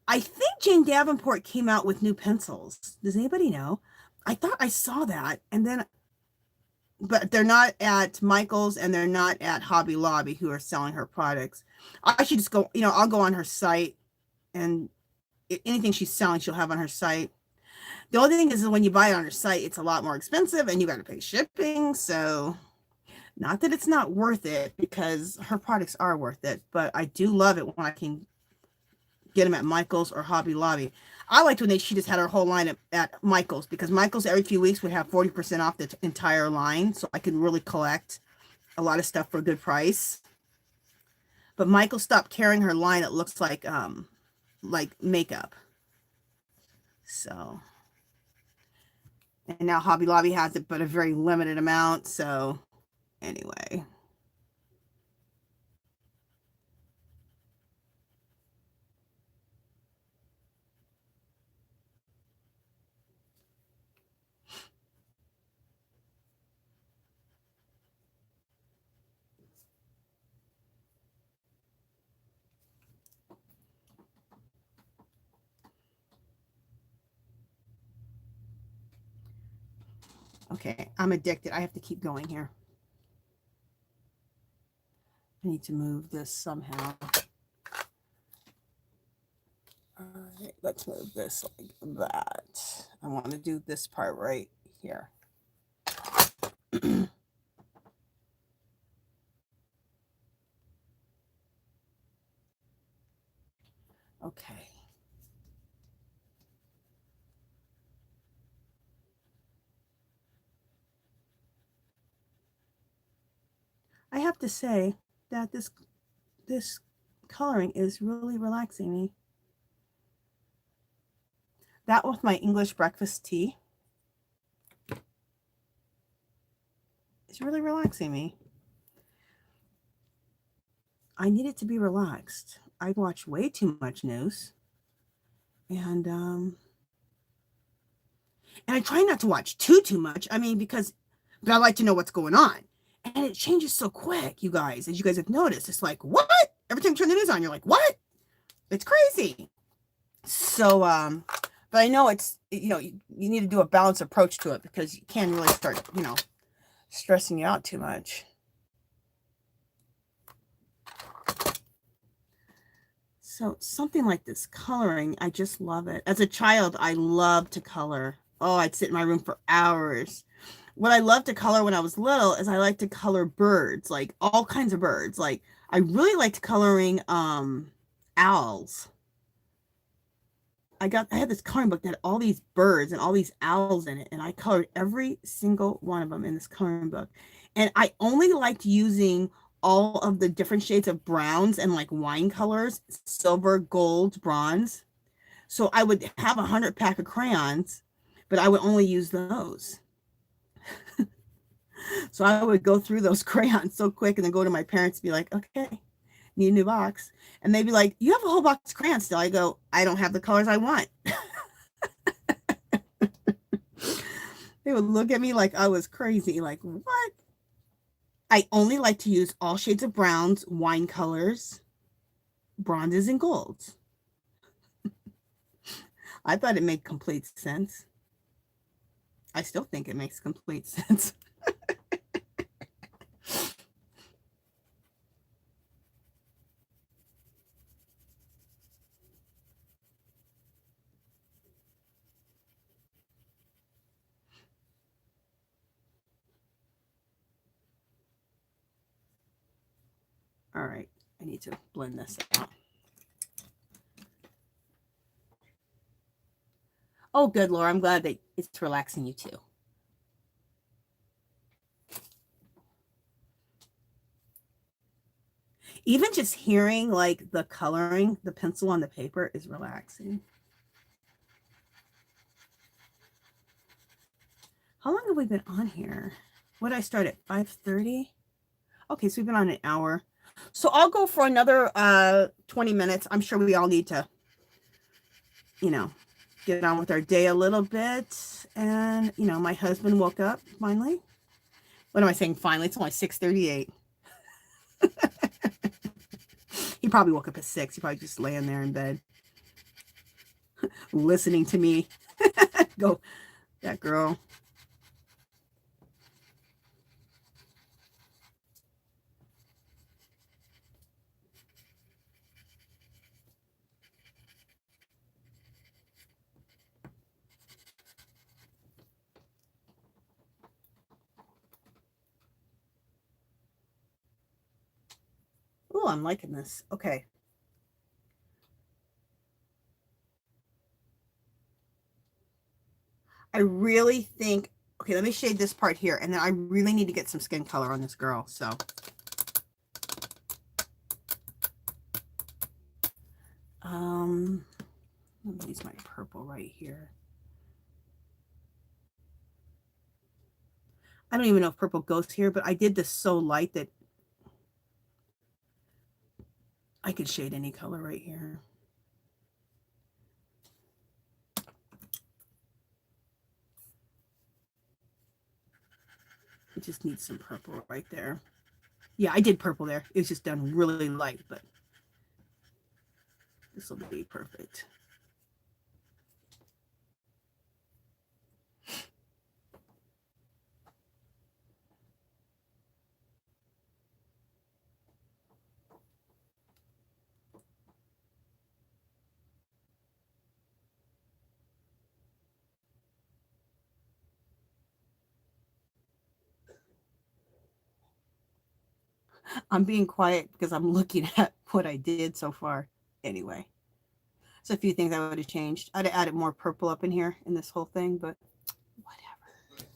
I think Jane Davenport came out with new pencils. Does anybody know? I thought I saw that, and then, but they're not at Michael's and they're not at Hobby Lobby, who are selling her products. I should just go, I'll go on her site, and anything she's selling, she'll have on her site. The only thing is when you buy it on her site, it's a lot more expensive and you got to pay shipping. So, not that it's not worth it, because her products are worth it, but I do love it when I can get them at Michael's or Hobby Lobby. I liked when she just had her whole line at Michael's, because Michael's every few weeks would have 40% off the entire line. So I could really collect a lot of stuff for a good price. But Michael stopped carrying her line. It looks like makeup. So, and now Hobby Lobby has it, but a very limited amount. So anyway. Okay, I'm addicted. I have to keep going here. I need to move this somehow. All right, let's move this like that. I want to do this part right here. Okay. I have to say that this coloring is really relaxing me. That with my English breakfast tea is really relaxing me. I need it to be relaxed. I watch way too much news. And I try not to watch too much. I mean, but I like to know what's going on. And it changes so quick, you guys, as you guys have noticed. It's like, what? Every time you turn the news on, you're like, what? It's crazy. So, but I know it's, you need to do a balanced approach to it, because you can't really start, stressing you out too much. So something like this coloring, I just love it. As a child, I loved to color. Oh, I'd sit in my room for hours. What I loved to color when I was little is I like to color birds, like all kinds of birds. Like I really liked coloring owls. I had this coloring book that had all these birds and all these owls in it, and I colored every single one of them in this coloring book. And I only liked using all of the different shades of browns and like wine colors, silver, gold, bronze. So I would have 100 pack of crayons, but I would only use those. So I would go through those crayons so quick and then go to my parents and be like, okay, need a new box. And they'd be like, you have a whole box of crayons still. I go, I don't have the colors I want. They would look at me like I was crazy. Like, what? I only like to use all shades of browns, wine colors, bronzes, and golds. I thought it made complete sense. I still think it makes complete sense. All right, I need to blend this out. Oh, good, Laura. I'm glad that it's relaxing you too. Even just hearing like the coloring, the pencil on the paper is relaxing. How long have we been on here? What did I start at 5:30? Okay, so we've been on an hour. So I'll go for another 20 minutes. I'm sure we all need to, you know, get on with our day a little bit. And, you know, my husband woke up finally. What am I saying finally? It's only 6:38. He probably woke up at 6. He probably just laying there in bed listening to me go, that girl. Oh, I'm liking this. Okay. I really think, okay, let me shade this part here. And then I really need to get some skin color on this girl. So let me use my purple right here. I don't even know if purple goes here, but I did this so light that I could shade any color right here. It just needs some purple right there. Yeah, I did purple there. It was just done really light, but this will be perfect. I'm being quiet because I'm looking at what I did so far. Anyway, there's a few things I would have changed. I'd have added more purple up in here in this whole thing, but whatever.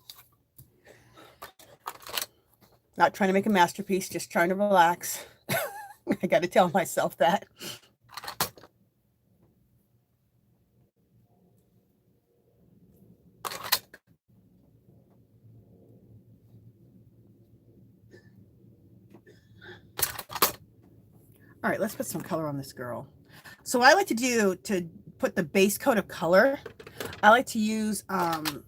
Not trying to make a masterpiece, just trying to relax. I got to tell myself that. All right, let's put some color on this girl. So what I like to do to put the base coat of color, I like to use Jane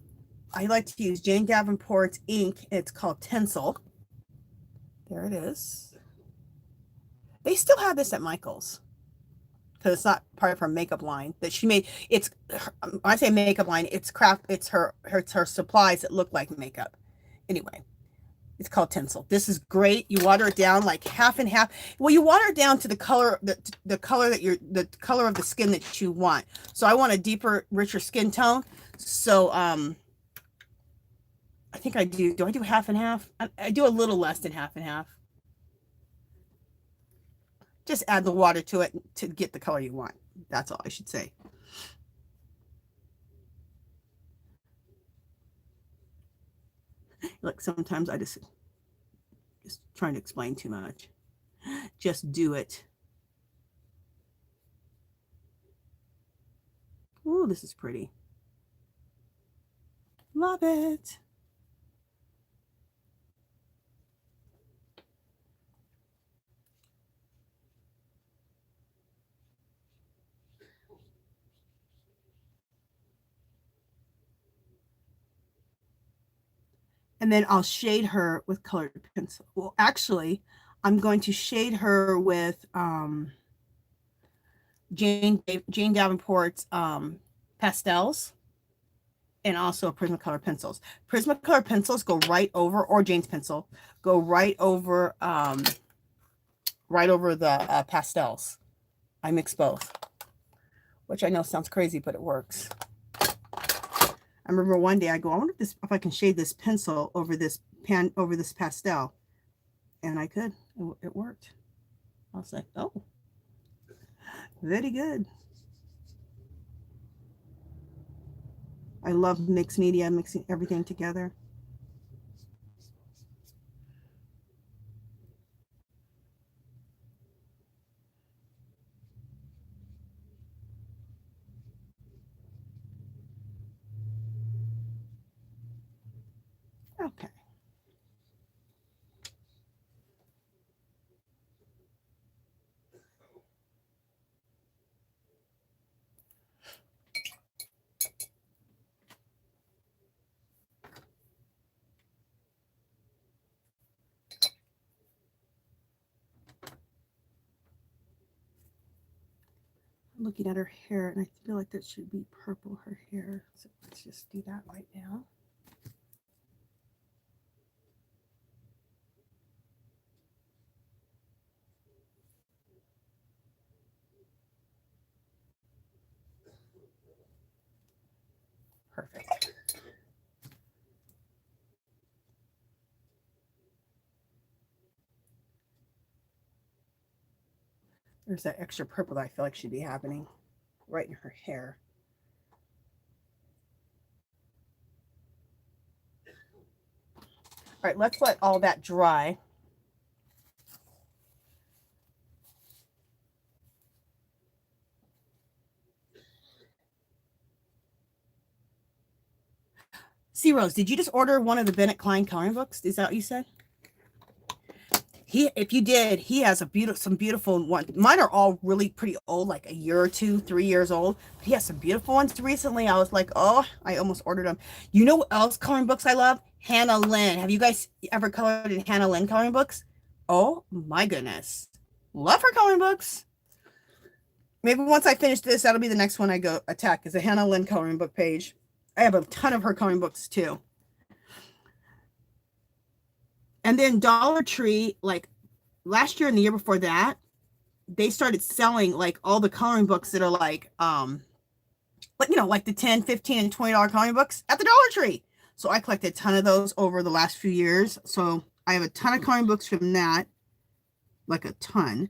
Davenport's ink. It's called Tencel. There it is. They still have this at Michael's because it's not part of her makeup line that she made. It's, when I say makeup line, it's craft. It's her supplies that look like makeup. Anyway, it's called Tencel. This is great. You water it down like half and half. Well, you water it down to the color, the color that the color of the skin that you want. So I want a deeper, richer skin tone. So I think I do. Do I do half and half? I do a little less than half and half. Just add the water to it to get the color you want. That's all I should say. Look, sometimes I just trying to explain too much. Just do it. Ooh, this is pretty. Love it. And then I'll shade her with colored pencil. Well, actually, I'm going to shade her with Jane Davenport's pastels and also Prismacolor pencils. Prismacolor pencils go right over, or Jane's pencil, go right over the pastels. I mix both, which I know sounds crazy, but it works. I remember one day I go, I wonder if I can shade this pencil over this pastel. And I could. It worked. I was like, oh, very good. I love mixed media, mixing everything together. Okay. Looking at her hair, and I feel like that should be purple, her hair. So let's just do that right now. Perfect. There's that extra purple that I feel like should be happening right in her hair. All right, let's let all that dry. See, Rose, did you just order one of the Bennett Klein coloring books? Is that what you said? If you did, he has some beautiful ones. Mine are all really pretty old, like a year or two, 3 years old. But he has some beautiful ones recently. I was like, oh, I almost ordered them. You know what else coloring books I love? Hannah Lynn. Have you guys ever colored in Hannah Lynn coloring books? Oh my goodness. Love her coloring books. Maybe once I finish this, that'll be the next one I go attack, is a Hannah Lynn coloring book page. I have a ton of her coloring books too. And then Dollar Tree, like last year and the year before that, they started selling like all the coloring books that are like like the 10, 15, and $20 coloring books at the Dollar Tree. So I collected a ton of those over the last few years. So I have a ton of coloring books from that, like a ton.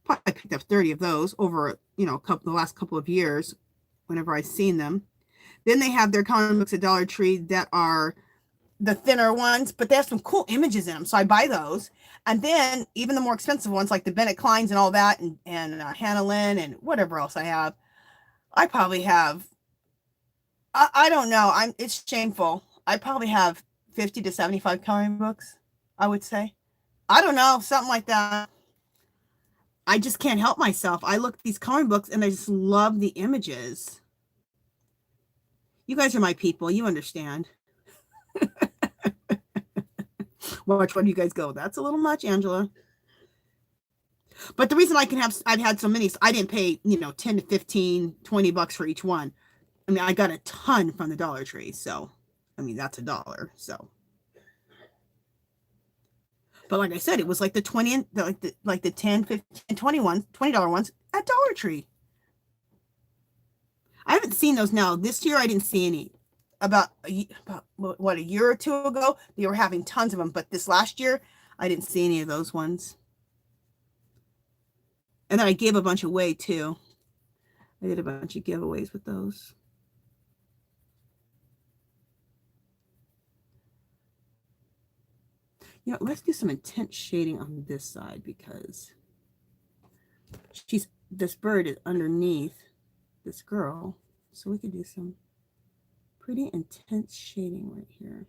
Probably I picked up 30 of those over, the last couple of years whenever I've seen them. Then they have their coloring books at Dollar Tree that are the thinner ones, but they have some cool images in them. So I buy those. And then even the more expensive ones, like the Bennett Kleins and all that, and Hannah Lynn and whatever else I have, I probably have, I don't know. It's shameful. I probably have 50 to 75 coloring books, I would say. I don't know, something like that. I just can't help myself. I look at these coloring books and I just love the images. You guys are my people. You understand. Which one do you guys go? That's a little much, Angela. But the reason I've had so many, I didn't pay, 10 to 15, 20 bucks for each one. I mean, I got a ton from the Dollar Tree. So, I mean, that's $1. So, but like I said, it was like the 20, like the 10, 15, $20 ones at Dollar Tree. I haven't seen those now. This year, I didn't see any. About a year or two ago, they were having tons of them. But this last year, I didn't see any of those ones. And then I gave a bunch away too. I did a bunch of giveaways with those. Let's do some intense shading on this side because this bird is underneath this girl. So we could do some pretty intense shading right here.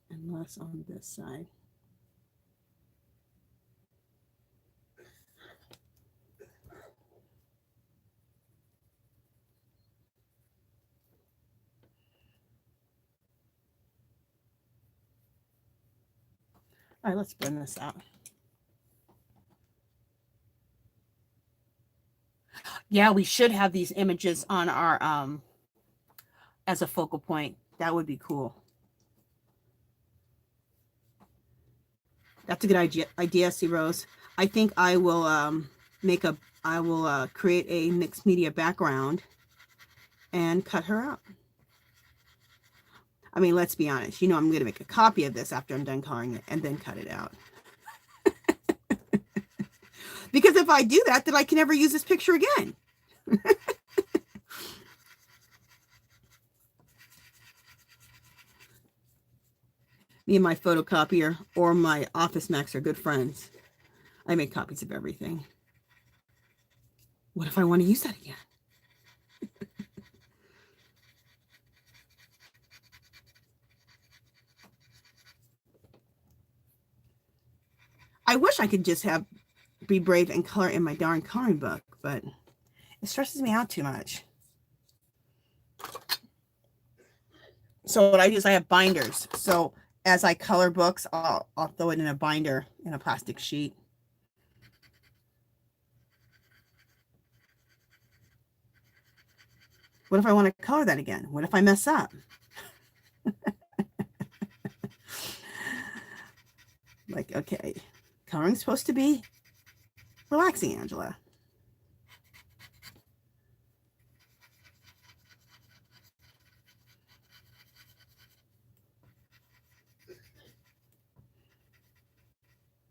And less on this side. All right, let's blend this out. Yeah, we should have these images on our as a focal point. That would be cool. That's a good idea, C Rose. I think I will create a mixed media background and cut her out. I mean, let's be honest. I'm going to make a copy of this after I'm done coloring it and then cut it out. Because if I do that, then I can never use this picture again. Me and my photocopier or my Office Max are good friends. I make copies of everything. What if I want to use that again? I wish I could just be brave and color in my darn coloring book, but it stresses me out too much. So what I do is I have binders. So as I color books, I'll throw it in a binder in a plastic sheet. What if I want to color that again? What if I mess up? Like, okay, coloring's supposed to be relaxing, Angela.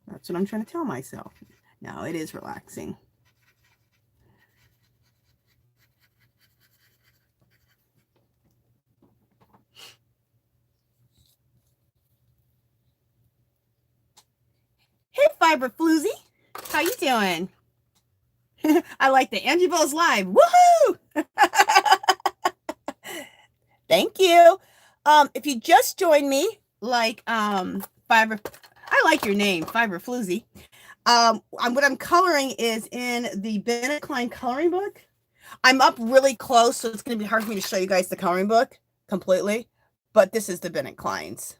That's what I'm trying to tell myself. No, it is relaxing. Hey, Fiber Floozy. How you doing? I like the Angie Bowles live. Woohoo! Thank you. If you just joined me, like Fiber, I like your name, Fiber Floozy. What I'm coloring is in the Bennett Klein coloring book. I'm up really close, so it's going to be hard for me to show you guys the coloring book completely. But this is the Bennett Klein's.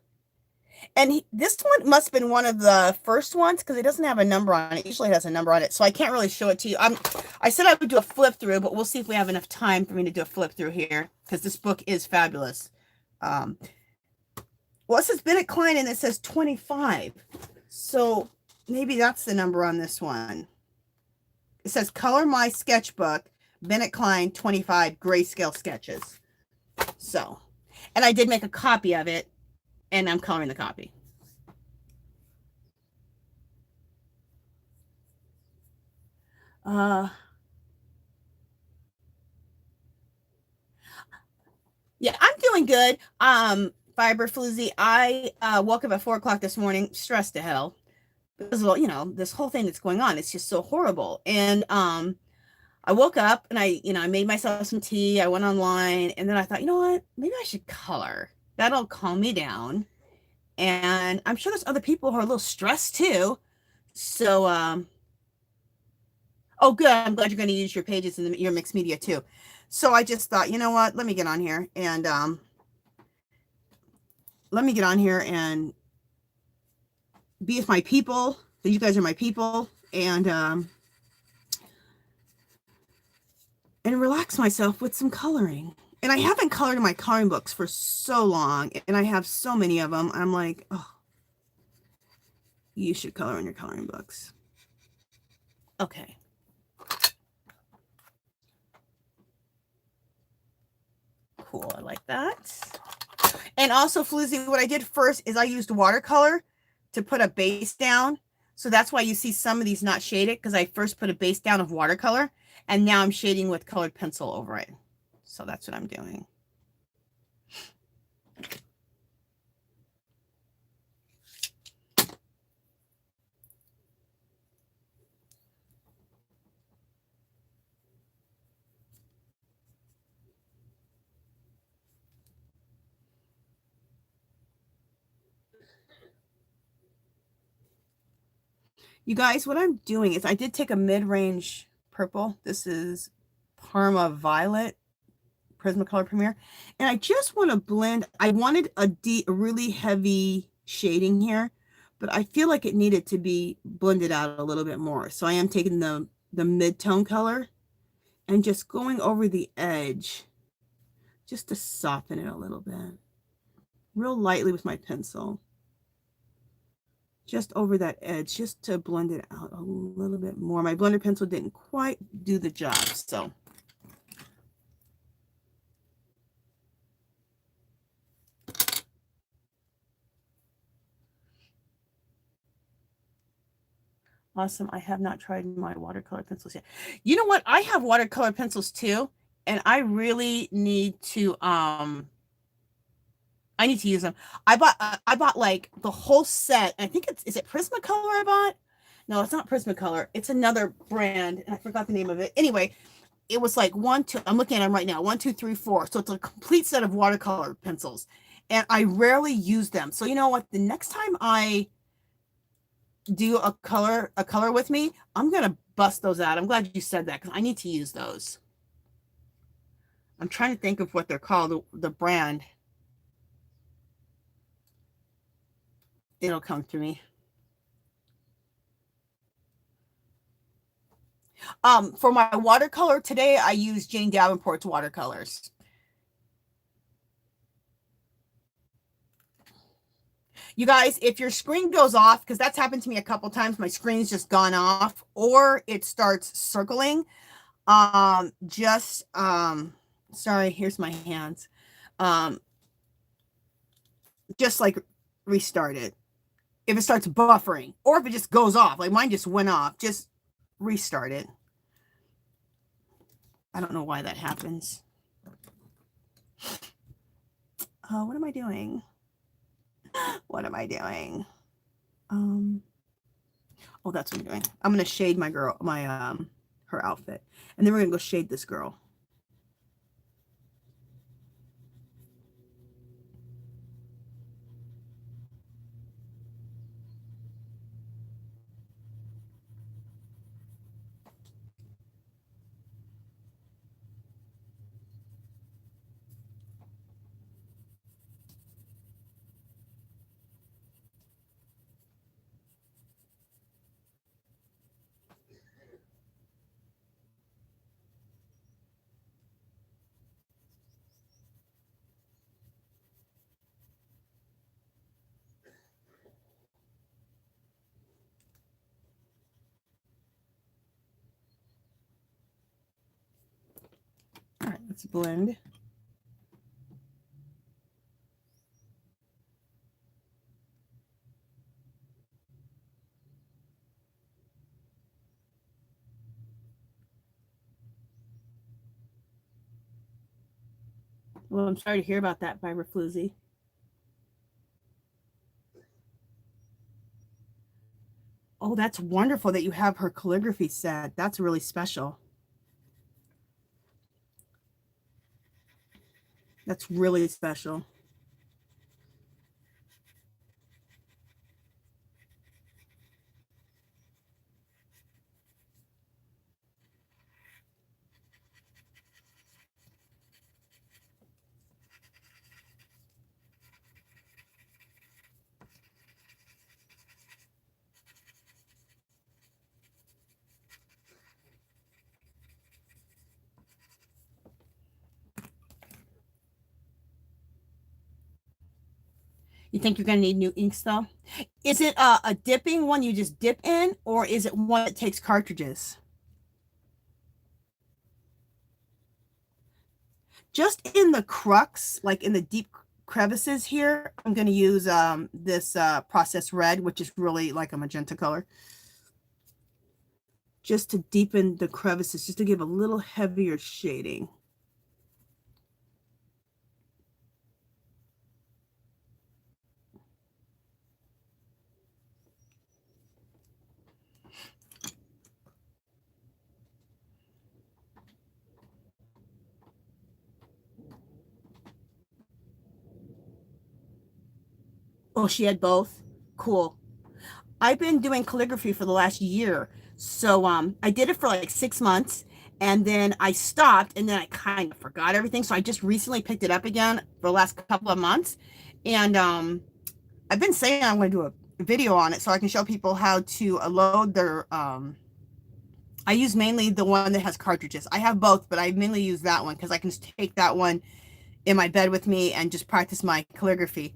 And this one must have been one of the first ones because it doesn't have a number on it. Usually it has a number on it, so I can't really show it to you. I said I would do a flip through, but we'll see if we have enough time for me to do a flip through here because this book is fabulous. Well, it says Bennett Klein and it says 25. So maybe that's the number on this one. It says Color My Sketchbook, Bennett Klein 25 grayscale sketches. So, and I did make a copy of it. And I'm coloring the copy. Yeah, I'm doing good. Fiber Floozy, I woke up at 4 o'clock this morning, stressed to hell. Because, well, you know, this whole thing that's going on, it's just so horrible. And I woke up and I made myself some tea. I went online and then I thought, you know what? Maybe I should color. That'll calm me down. And I'm sure there's other people who are a little stressed too. So, oh, good. I'm glad you're going to use your pages in your mixed media too. So I just thought, you know what? Let me get on here and be with my people. So you guys are my people, and relax myself with some coloring. And I haven't colored in my coloring books for so long, and I have so many of them. I'm like, oh, you should color in your coloring books. Okay. Cool, I like that. And also, Floozy, what I did first is I used watercolor to put a base down. So that's why you see some of these not shaded, because I first put a base down of watercolor, and now I'm shading with colored pencil over it. So that's what I'm doing. You guys, what I'm doing is I did take a mid-range purple. This is Parma Violet Prismacolor Premier. And I just want to blend. I wanted a really heavy shading here, but I feel like it needed to be blended out a little bit more. So I am taking the mid-tone color and just going over the edge just to soften it a little bit. Real lightly with my pencil. Just over that edge, just to blend it out a little bit more. My blender pencil didn't quite do the job, so. Awesome. I have not tried my watercolor pencils yet. You know what? I have watercolor pencils too, and I really need to use them. I bought like the whole set. I think is it Prismacolor I bought? No, it's not Prismacolor. It's another brand, and I forgot the name of it. Anyway, it was like 1, 2. I'm looking at them right now. 1, 2, 3, 4. So it's a complete set of watercolor pencils, and I rarely use them. So you know what? The next time I do a color with me, I'm gonna bust those out. I'm glad you said that because I need to use those. I'm trying to think of what they're called, the brand. It'll come to me. For my watercolor today, I use Jane Davenport's watercolors. You guys, if your screen goes off, because that's happened to me a couple times, my screen's just gone off, or it starts circling. Sorry, here's my hands. Just like restart it. If it starts buffering, or if it just goes off, like mine just went off, just restart it. I don't know why that happens. What am I doing? What am I doing? Oh, that's what I'm doing. I'm gonna shade my girl, her outfit, and then we're gonna go shade this girl. All right, let's blend. Well, I'm sorry to hear about that, Vibra Floozy. Oh, that's wonderful that you have her calligraphy set. That's really special. That's really special. You think you're going to need new inks though? Is it a dipping one you just dip in, or is it one that takes cartridges? Just in the crux, like in the deep crevices here, I'm going to use this processed red, which is really like a magenta color. Just to deepen the crevices, just to give a little heavier shading. Oh, she had both? Cool. I've been doing calligraphy for the last year. So I did it for like 6 months and then I stopped and then I kind of forgot everything. So I just recently picked it up again for the last couple of months. And I've been saying I'm going to do a video on it so I can show people how to load their I use mainly the one that has cartridges. I have both, but I mainly use that one because I can just take that one in my bed with me and just practice my calligraphy.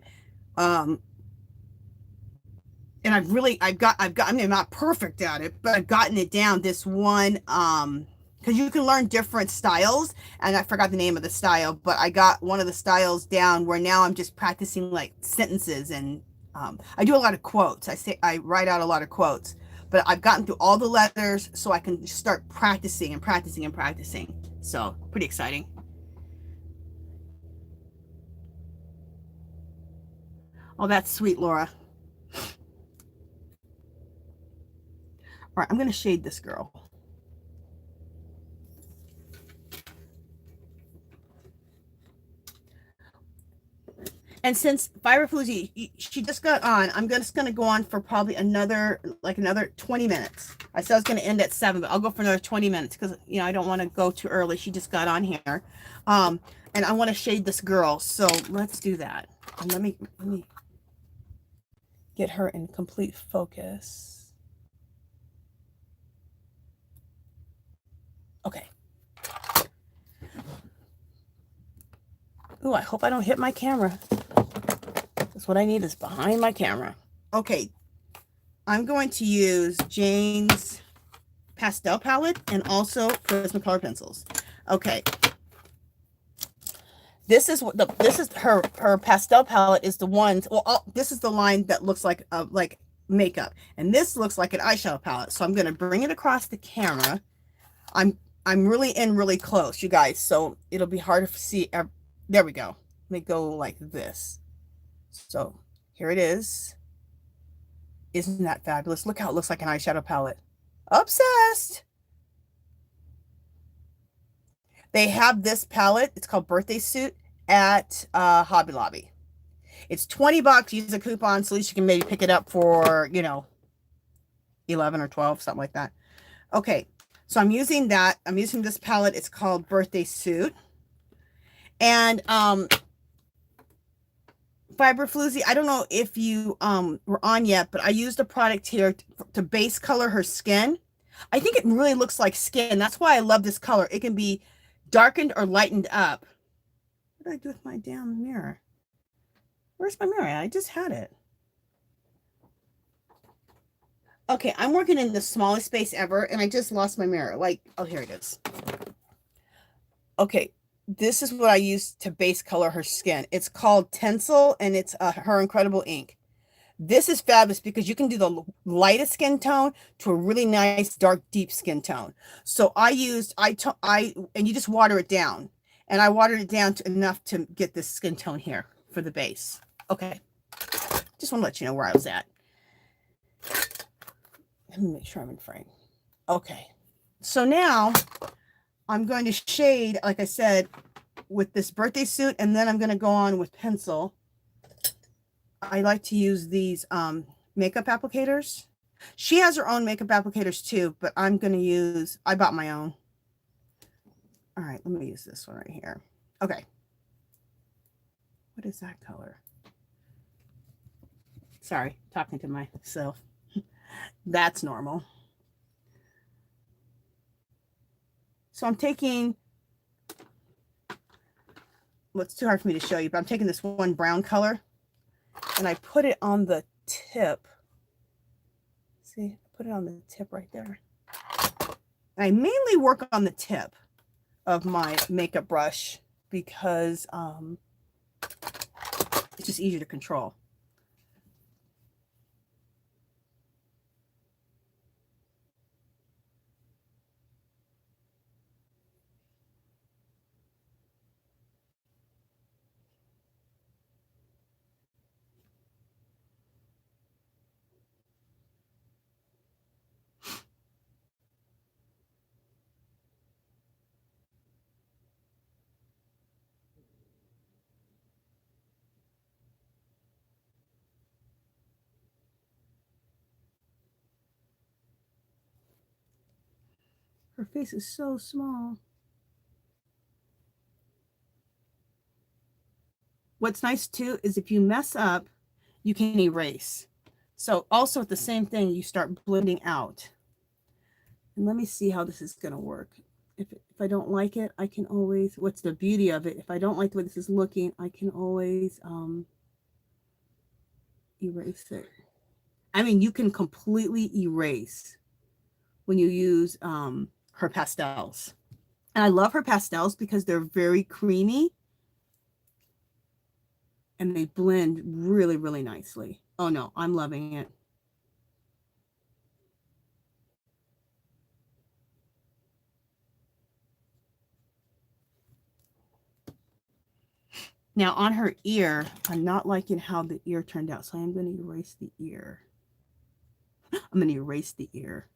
And I mean, I'm not perfect at it, but I've gotten it down. This one, because you can learn different styles, and I forgot the name of the style, but I got one of the styles down where now I'm just practicing like sentences, and I do a lot of quotes. I write out a lot of quotes, but I've gotten through all the letters so I can start practicing and practicing and practicing. So pretty exciting. Oh, that's sweet, Laura. All right, I'm going to shade this girl. And since Fiber Floozy, she just got on, I'm just going to go on for probably another 20 minutes. I said I was going to end at 7, but I'll go for another 20 minutes because, you know, I don't want to go too early. She just got on here. And I want to shade this girl. So let's do that. And let me get her in complete focus. Okay. Oh, I hope I don't hit my camera. That's what I need is behind my camera. Okay, I'm going to use Jane's pastel palette and also Prismacolor pencils. Okay, this is her pastel palette is the ones. Well, this is the line that looks like makeup, and this looks like an eyeshadow palette. So I'm going to bring it across the camera. I'm really close, you guys, so it'll be hard to see. There we go. Let me go like this. So here it is. Isn't that fabulous? Look how it looks like an eyeshadow palette. Obsessed. They have this palette. It's called Birthday Suit at Hobby Lobby. It's $20. Use a coupon so at least you can maybe pick it up for, you know, 11 or 12, something like that. Okay, so I'm using that. I'm using this palette. It's called Birthday Suit. And Fiber Floozy, I don't know if you were on yet, but I used a product here to base color her skin. I think it really looks like skin. That's why I love this color. It can be darkened or lightened up. What did I do with my damn mirror? Where's my mirror? I just had it. Okay, I'm working in the smallest space ever, and I just lost my mirror. Like, oh, here it is. Okay, this is what I use to base color her skin. It's called Tencel, and it's Her Incredible Ink. This is fabulous because you can do the lightest skin tone to a really nice dark deep skin tone. So and you just water it down, and I watered it down to enough to get this skin tone here for the base. Okay, just want to let you know where I was at. Let me make sure I'm in frame. Okay, so now I'm going to shade, like I said, with this Birthday Suit, and then I'm going to go on with pencil. I like to use these makeup applicators. She has her own makeup applicators too, but I'm going to use, I bought my own. All right, let me use this one right here. Okay. What is that color? Sorry, talking to myself. That's normal. So I'm taking, well, it's too hard for me to show you, but I'm taking this one brown color and I put it on the tip. See, I put it on the tip right there. And I mainly work on the tip of my makeup brush because it's just easier to control. Her face is so small. What's nice too is if you mess up, you can erase. So also at the same thing, you start blending out. And let me see how this is going to work. If I don't like it, I can always, what's the beauty of it? If I don't like the way this is looking, I can always erase it. I mean, you can completely erase when you use her pastels. And I love her pastels because they're very creamy and they blend really, really nicely. Oh no, I'm loving it. Now on her ear, I'm not liking how the ear turned out, so I'm going to erase the ear. I'm going to erase the ear.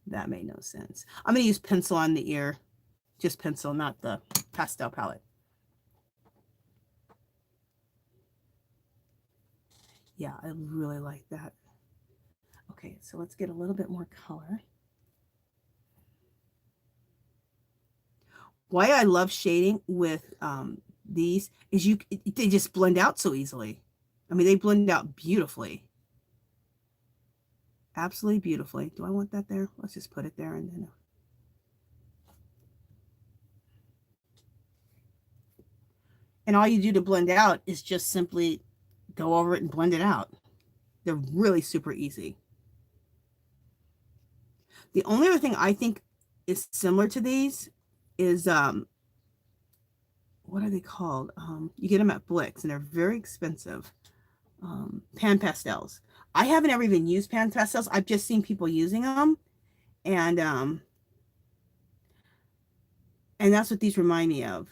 That made no sense. I'm going to use pencil on the ear. Just pencil, not the pastel palette. Yeah, I really like that. Okay, so let's get a little bit more color. Why I love shading with these is they just blend out so easily. I mean, they blend out beautifully. Absolutely beautifully. Do I want that there? Let's just put it there and then. And all you do to blend out is just simply go over it and blend it out. They're really super easy. The only other thing I think is similar to these is what are they called? You get them at Blix and they're very expensive. Pan pastels. I haven't ever even used pan pastels. I've just seen people using them, and that's what these remind me of.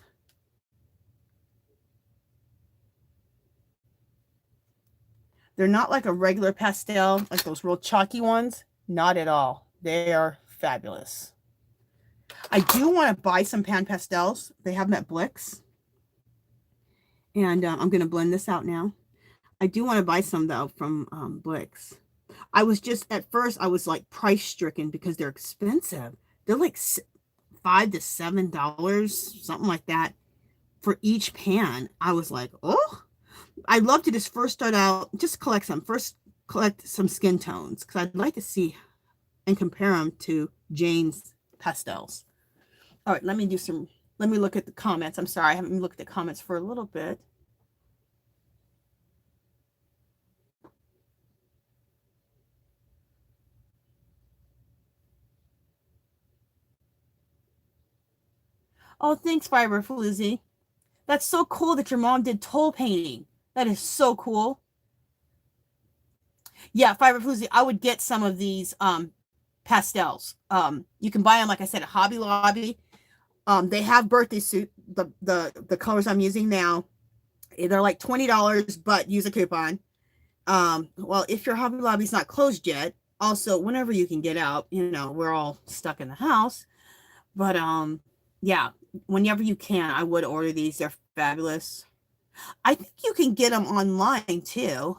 They're not like a regular pastel, like those real chalky ones. Not at all. They are fabulous. I do want to buy some pan pastels. They have them at Blix. And I'm going to blend this out now. I do want to buy some, though, from Blix. I was just, at first, I was like price stricken because they're expensive. They're like $5 to $7, something like that, for each pan. I was like, oh, I'd love to just first start out, just collect some skin tones, because I'd like to see and compare them to Jane's pastels. All right, let me look at the comments. I'm sorry, I haven't looked at the comments for a little bit. Oh, thanks, Fiber Flizzy. That's so cool that your mom did toll painting. That is so cool. Yeah, Fiber Flizzy, I would get some of these pastels. You can buy them, like I said, at Hobby Lobby. They have birthday suit, the colors I'm using now. They're like $20, but use a coupon. Well, if your Hobby Lobby's not closed yet, also whenever you can get out, we're all stuck in the house. But yeah, whenever you can, I would order these. They're fabulous. I think you can get them online too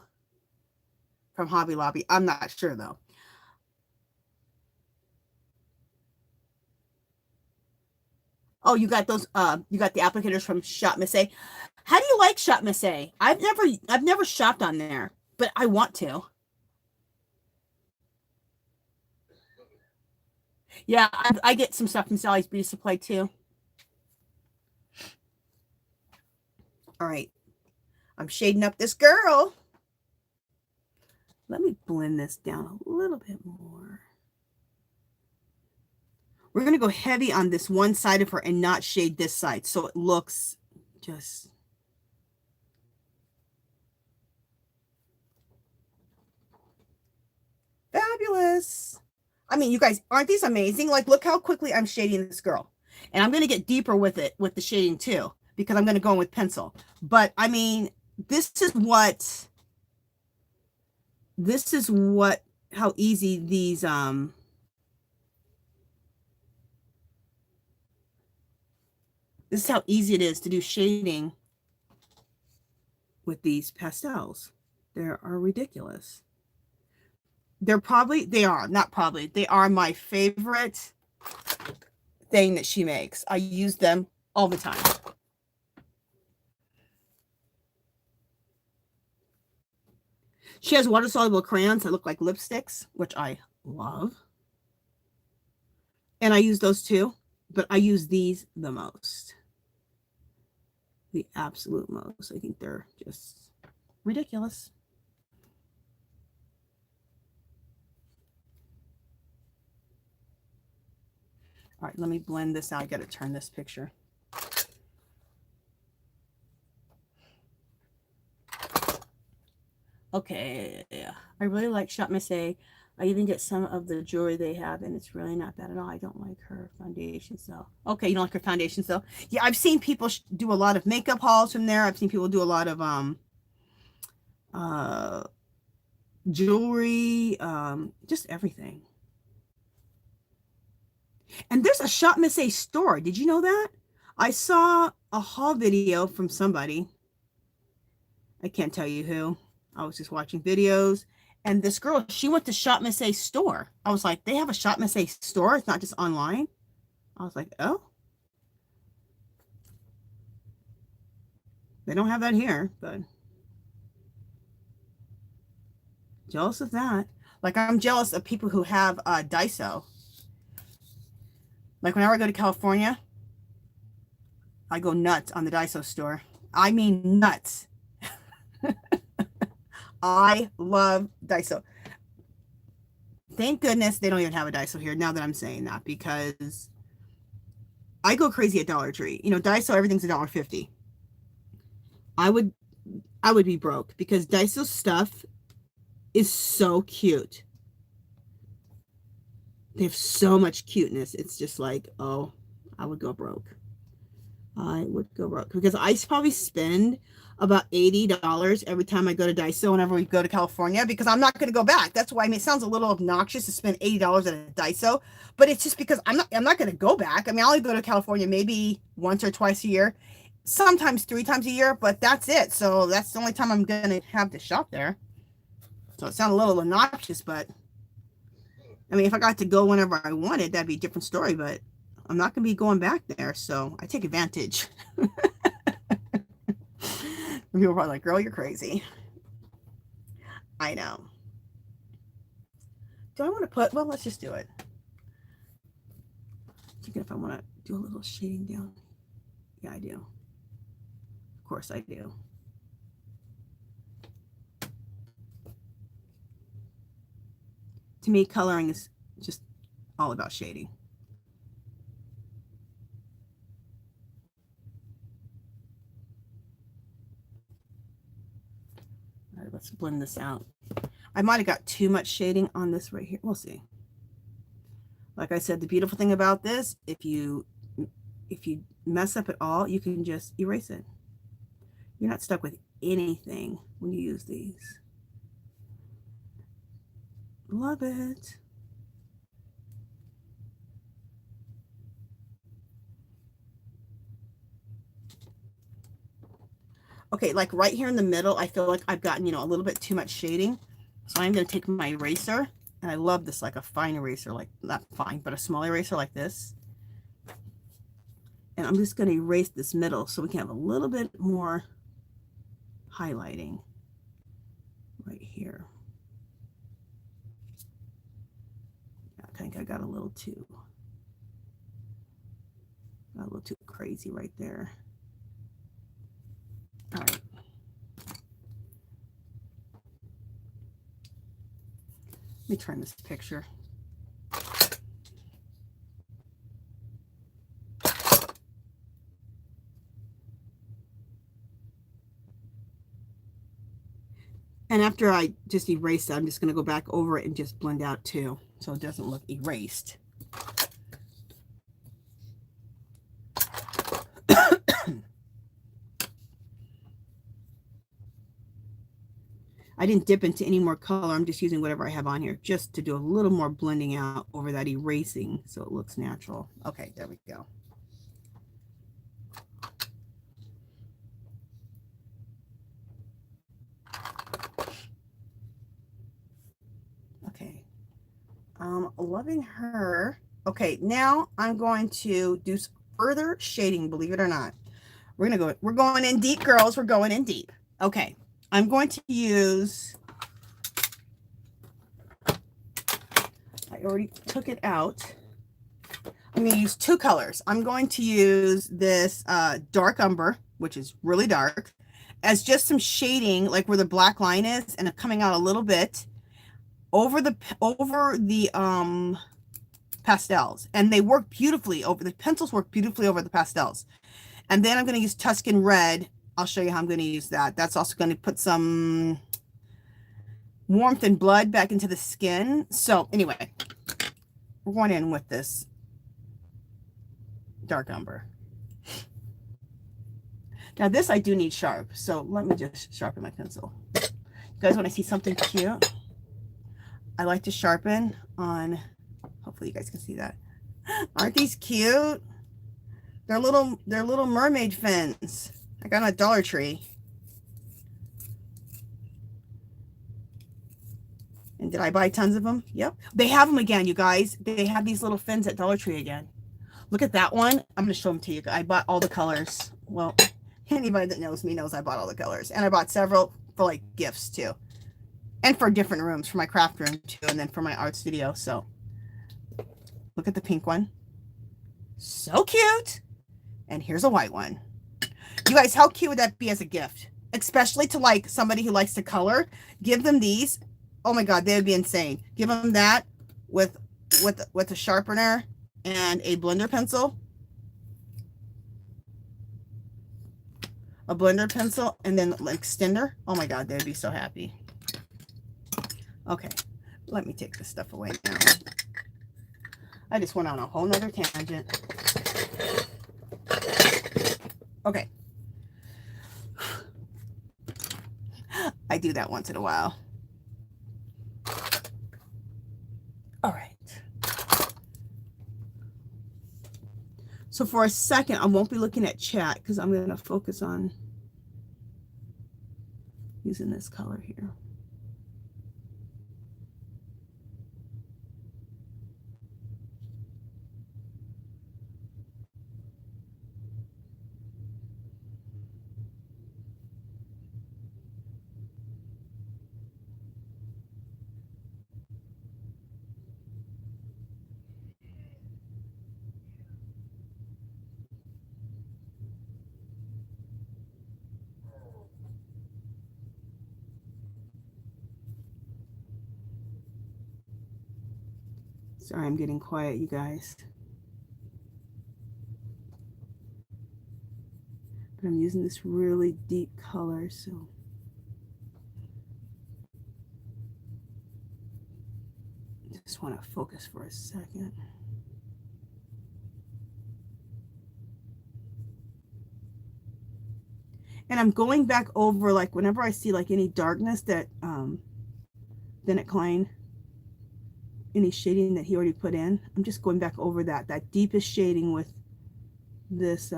from Hobby Lobby. I'm not sure though. Oh, you got those you got the applicators from Shop Miss A. How do you like Shop Miss A? I've never shopped on there, but I want to. Yeah, I get some stuff from Sally's Beauty Supply too. All right. I'm shading up this girl. Let me blend this down a little bit more. We're going to go heavy on this one side of her and not shade this side, so it looks just... fabulous. I mean, you guys, aren't these amazing? Like, look how quickly I'm shading this girl. And I'm going to get deeper with it, with the shading too, because I'm going to go in with pencil. But I mean, this is how easy these, this is how easy it is to do shading with these pastels. They are ridiculous. They are my favorite thing that she makes. I use them all the time. She has water-soluble crayons that look like lipsticks, which I love. And I use those too, but I use these the most. The absolute most. I think they're just ridiculous. All right, let me blend this out. I got to turn this picture. Okay, I really like Shop Miss A. I even get some of the jewelry they have, and it's really not bad at all. I don't like her foundations, though. Okay, you don't like her foundations, though? Yeah, I've seen people do a lot of makeup hauls from there. I've seen people do a lot of jewelry, just everything. And there's a Shop Miss A store. Did you know that? I saw a haul video from somebody. I can't tell you who. I was just watching videos, and this girl, she went to Shop Miss A store. I was like, they have a Shop Miss A store? It's not just online? I was like, oh, they don't have that here, but jealous of that. Like, I'm jealous of people who have Daiso. Like, whenever I go to California, I go nuts on the Daiso store. I mean nuts. I love Daiso. Thank goodness they don't even have a Daiso here now that I'm saying that, because I go crazy at Dollar Tree. You know, Daiso, everything's $1.50. I would be broke because Daiso stuff is so cute. They have so much cuteness. It's just like, oh, I would go broke. I would go broke because I probably spend about $80 every time I go to Daiso whenever we go to California, because I'm not going to go back. That's why, I mean, it sounds a little obnoxious to spend $80 at a Daiso, but it's just because I'm not going to go back. I mean, I'll go to California maybe once or twice a year, sometimes 3 times a year, but that's it. So that's the only time I'm going to have to shop there. So it sounds a little obnoxious, but I mean, if I got to go whenever I wanted, that'd be a different story, but I'm not going to be going back there, so I take advantage. People are probably like, girl, you're crazy. I know. Do I want to put, well, let's just do it. Thinking if I want to do a little shading down. Yeah, I do. Of course I do. To me, coloring is just all about shading. All right, let's blend this out. I might have got too much shading on this right here. We'll see. Like I said, the beautiful thing about this, if you mess up at all, you can just erase it. You're not stuck with anything when you use these. Love it. Okay, like right here in the middle, I feel like I've gotten, you know, a little bit too much shading. So I'm going to take my eraser, and I love this, like a fine eraser, like not fine, but a small eraser like this. And I'm just going to erase this middle so we can have a little bit more highlighting right here. I think I got a little too crazy right there. All right. Let me turn this picture. And after I just erase it, I'm just going to go back over it and just blend out too, so it doesn't look erased. I didn't dip into any more color. I'm just using whatever I have on here just to do a little more blending out over that erasing so it looks natural. Okay, there we go. Okay, loving her. Okay, now I'm going to do further shading, believe it or not. We're going in deep, girls. We're going in deep. Okay, I'm going to use, I already took it out. I'm going to use 2 colors. I'm going to use this dark umber, which is really dark, as just some shading, like where the black line is, and coming out a little bit over the pastels. And they work beautifully over, the pencils work beautifully over the pastels. And then I'm going to use Tuscan Red. I'll show you how I'm going to use that. That's also going to put some warmth and blood back into the skin. So anyway, we're going in with this dark umber. Now this I do need sharp, so let me just sharpen my pencil. You guys, when I see something cute, I like to sharpen on, hopefully you guys can see that. Aren't these cute? They're little mermaid fins. I got them at Dollar Tree. And did I buy tons of them? Yep. They have them again, you guys. They have these little fins at Dollar Tree again. Look at that one. I'm going to show them to you. I bought all the colors. Well, anybody that knows me knows I bought all the colors. And I bought several for like gifts too. And for different rooms, for my craft room too, and then for my art studio. So look at the pink one. So cute. And here's a white one. You guys, how cute would that be as a gift? Especially to like somebody who likes to color. Give them these. Oh my God, they would be insane. Give them that with a sharpener and a blender pencil. A blender pencil and then an extender. Oh my God, they'd be so happy. Okay, let me take this stuff away now. I just went on a whole nother tangent. Okay. I do that once in a while. All right. So for a second, I won't be looking at chat because I'm going to focus on using this color here. Sorry, I'm getting quiet, you guys. But I'm using this really deep color, so. Just want to focus for a second. And I'm going back over, like, whenever I see, like, any darkness that Bennett Klein, any shading that he already put in, I'm just going back over that deepest shading with this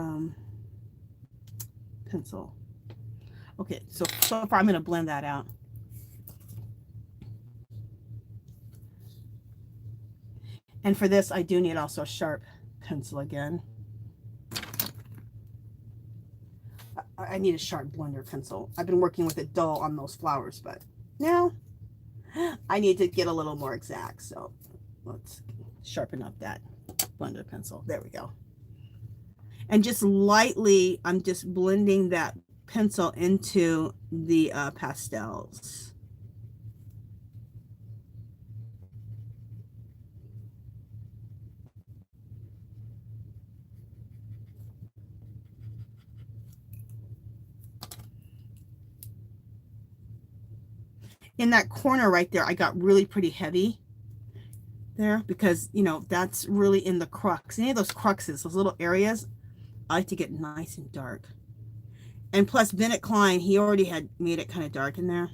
pencil. Okay, so far I'm going to blend that out. And for this, I do need also a sharp pencil again. I need a sharp blender pencil. I've been working with it dull on those flowers, but now I need to get a little more exact. So let's sharpen up that blender pencil. There we go. And just lightly, I'm just blending that pencil into the pastels. In that corner right there, I got really pretty heavy there because, you know, that's really in the crux. Any of those cruxes, those little areas, I like to get nice and dark. And plus Bennett Klein, he already had made it kind of dark in there.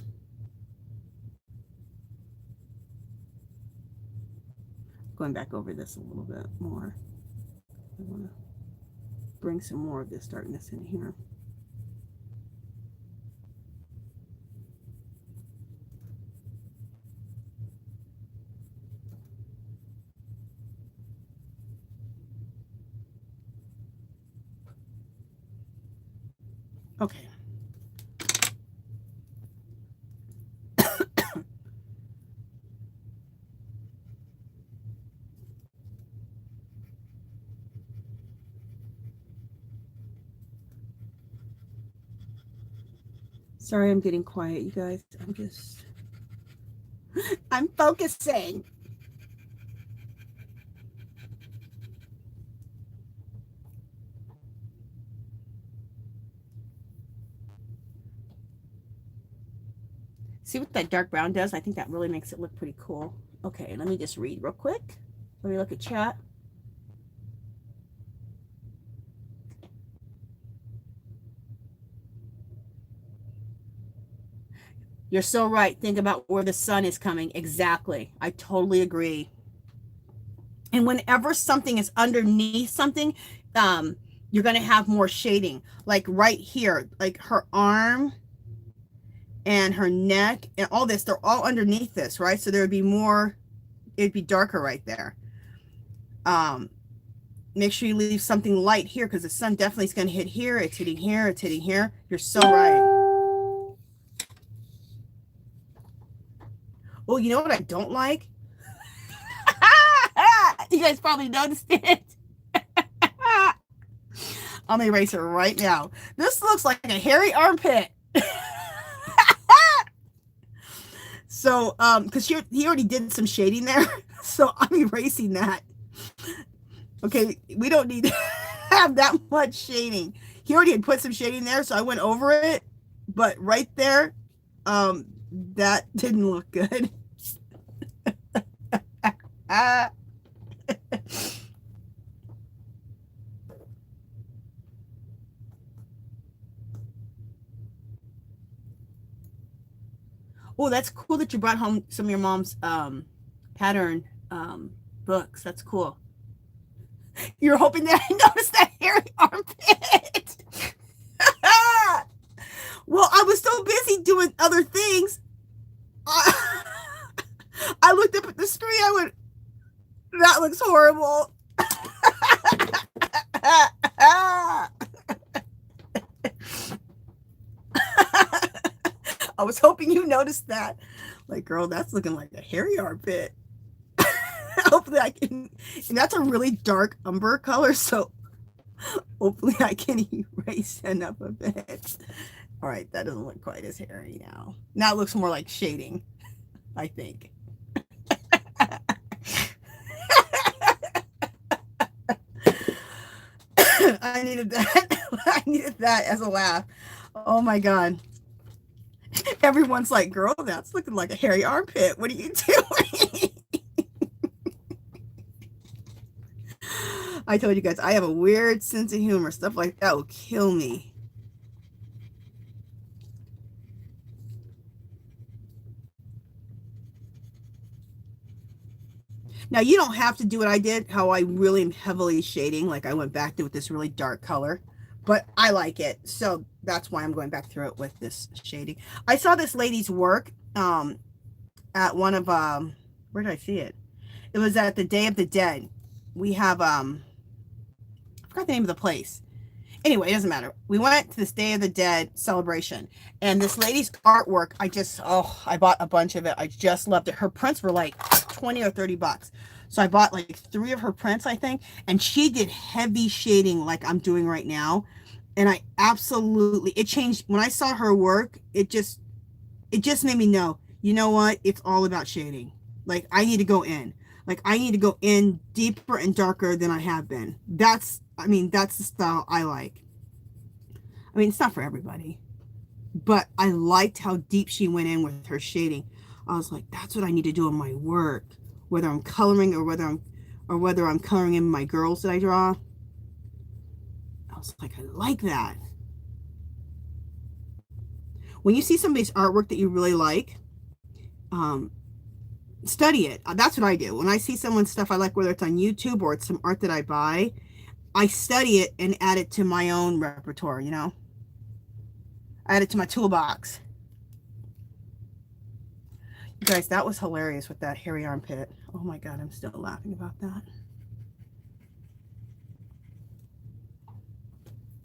Going back over this a little bit more. I want to bring some more of this darkness in here. Okay. Sorry, I'm getting quiet, you guys. I'm focusing. See what that dark brown does? I think that really makes it look pretty cool. Okay, let me just read real quick. Let me look at chat. You're so right. Think about where the sun is coming. Exactly. I totally agree. And whenever something is underneath something, you're going to have more shading. Like right here, like her arm and her neck and all this, they're all underneath this, right? So there would be more, it'd be darker right there. Make sure you leave something light here because the sun definitely is going to hit here. It's hitting here. It's hitting here. You're so right. Oh, you know what I don't like? You guys probably noticed it. I'm going to erase it right now. This looks like a hairy armpit. So, because he already did some shading there. So I'm erasing that. Okay, we don't need to have that much shading. He already had put some shading there, so I went over it. But right there, that didn't look good. Oh, that's cool that you brought home some of your mom's pattern books. That's cool. You're hoping that I noticed that hairy armpit. Well, I was so busy doing other things. I looked up at the screen. I went, that looks horrible. I was hoping you noticed that. Like, girl, that's looking like a hairy armpit. Hopefully I can, and that's a really dark umber color, so hopefully I can erase that up a bit. All right, that doesn't look quite as hairy now. Now it looks more like shading, I think. I needed that. I needed that as a laugh. Oh my God. Everyone's like, girl, that's looking like a hairy armpit. What are you doing? I told you guys, I have a weird sense of humor. Stuff like that will kill me. Now, you don't have to do what I did, how I really am heavily shading. Like I went back to with this really dark color, but I like it. So that's why I'm going back through it with this shading. I saw this lady's work at one of, where did I see it? It was at the Day of the Dead. We have, I forgot the name of the place. Anyway, it doesn't matter. We went to this Day of the Dead celebration, and this lady's artwork, I bought a bunch of it. I just loved it. Her prints were like 20 or 30 bucks. So I bought like 3 of her prints, I think, and she did heavy shading like I'm doing right now. And I absolutely, it changed when I saw her work. It just made me know, you know what? It's all about shading. Like I need to go in. Like I need to go in deeper and darker than I have been. That's the style I like. I mean, it's not for everybody, but I liked how deep she went in with her shading. I was like, that's what I need to do in my work, whether I'm coloring or whether I'm coloring in my girls that I draw. I was like, I like that. When you see somebody's artwork that you really like, study it. That's what I do. When I see someone's stuff I like, whether it's on YouTube or it's some art that I buy, I study it and add it to my own repertoire, you know? Add it to my toolbox. You guys, that was hilarious with that hairy armpit. Oh my God, I'm still laughing about that.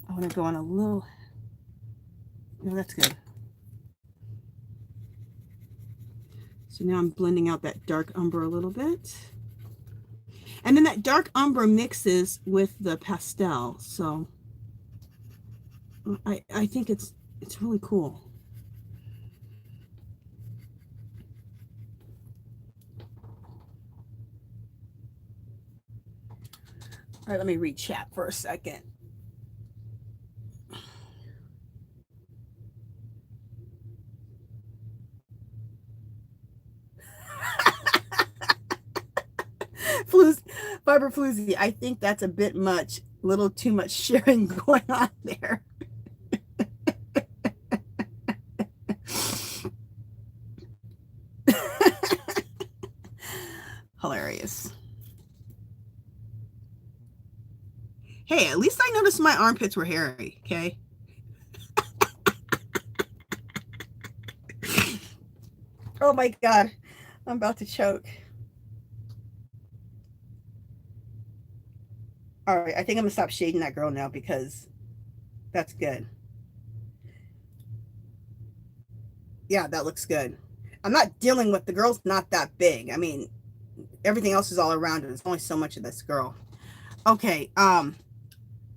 I want to go on a little... No, that's good. So now I'm blending out that dark umber a little bit. And then that dark umber mixes with the pastel. So I think it's really cool. All right, let me read chat for a second. Barbara Floozy, I think that's a bit much. A little too much sharing going on there. Hilarious. Hey, at least I noticed my armpits were hairy, okay? Oh my God. I'm about to choke. All right. I think I'm going to stop shading that girl now because that's good. Yeah, that looks good. I'm not dealing with the girl's not that big. I mean, everything else is all around her. There's only so much of this girl. Okay.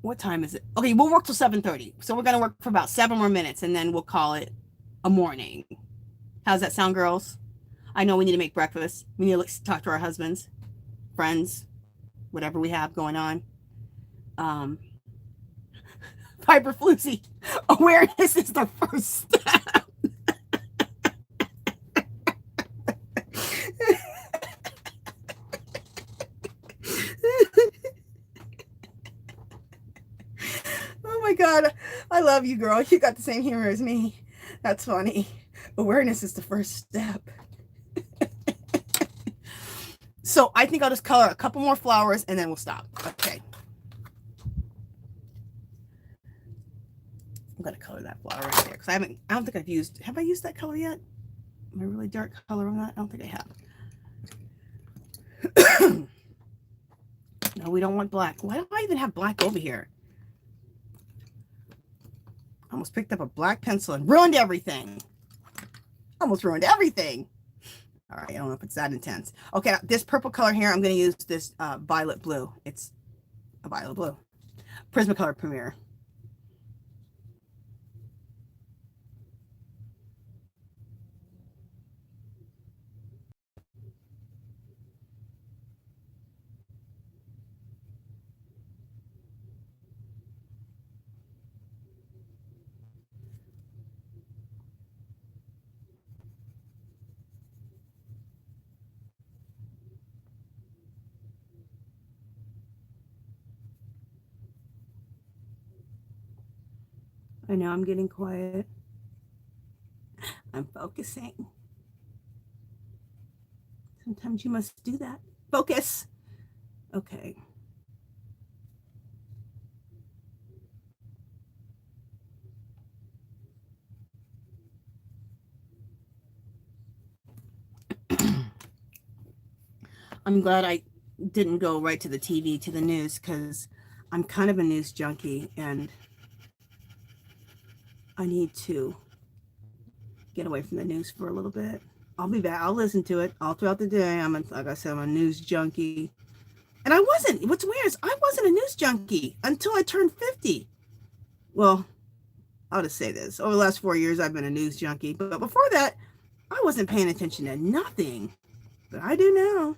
What time is it? Okay, we'll work till 7:30. So we're gonna work for about 7 more minutes and then we'll call it a morning. How's that sound, girls? I know we need to make breakfast. We need to talk to our husbands, friends, whatever we have going on. Um, Piper Floozy, awareness is the first step. Oh my God. I love you, girl. You got the same humor as me. That's funny. Awareness is the first step. So I think I'll just color a couple more flowers and then we'll stop. Okay. I'm going to color that flower right there because I don't think I've used, have I used that color yet? Am I really dark color on that? I don't think I have. No, we don't want black. Why do I even have black over here? I almost picked up a black pencil and ruined everything. Almost ruined everything. All right, I don't know if it's that intense. Okay, this purple color here, I'm going to use this violet blue. It's a violet blue. Prismacolor Premier. I know I'm getting quiet. I'm focusing. Sometimes you must do that. Focus. Okay. I'm glad I didn't go right to the TV, to the news, because I'm kind of a news junkie and I need to get away from the news for a little bit. I'll be back. I'll listen to it all throughout the day. Like I said, I'm a news junkie. And I wasn't. What's weird is I wasn't a news junkie until I turned 50. Well, I'll just say this. Over the last 4 years, I've been a news junkie. But before that, I wasn't paying attention to nothing. But I do now.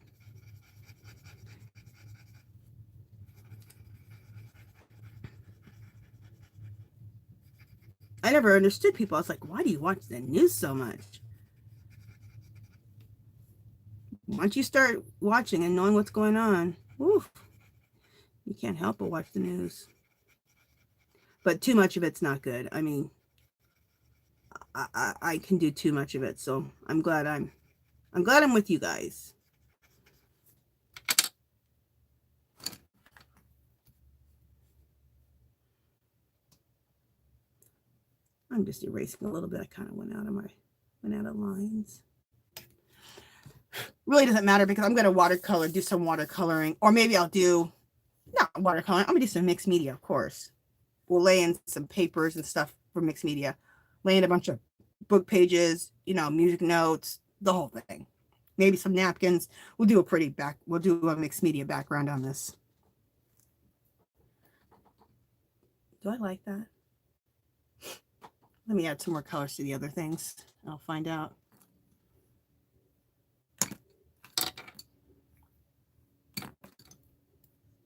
I never understood people. I was like, why do you watch the news so much? Once you start watching and knowing what's going on, oof, you can't help but watch the news. But too much of it's not good. I mean, I can do too much of it. So I'm glad I'm with you guys. I'm just erasing a little bit. I kind of went out of lines. Really doesn't matter because I'm going to do some watercoloring, or maybe I'll do not watercoloring. I'm going to do some mixed media, of course. We'll lay in some papers and stuff for mixed media, lay in a bunch of book pages, music notes, the whole thing. Maybe some napkins. We'll do a mixed media background on this. Do I like that? Let me add some more colors to the other things. I'll find out.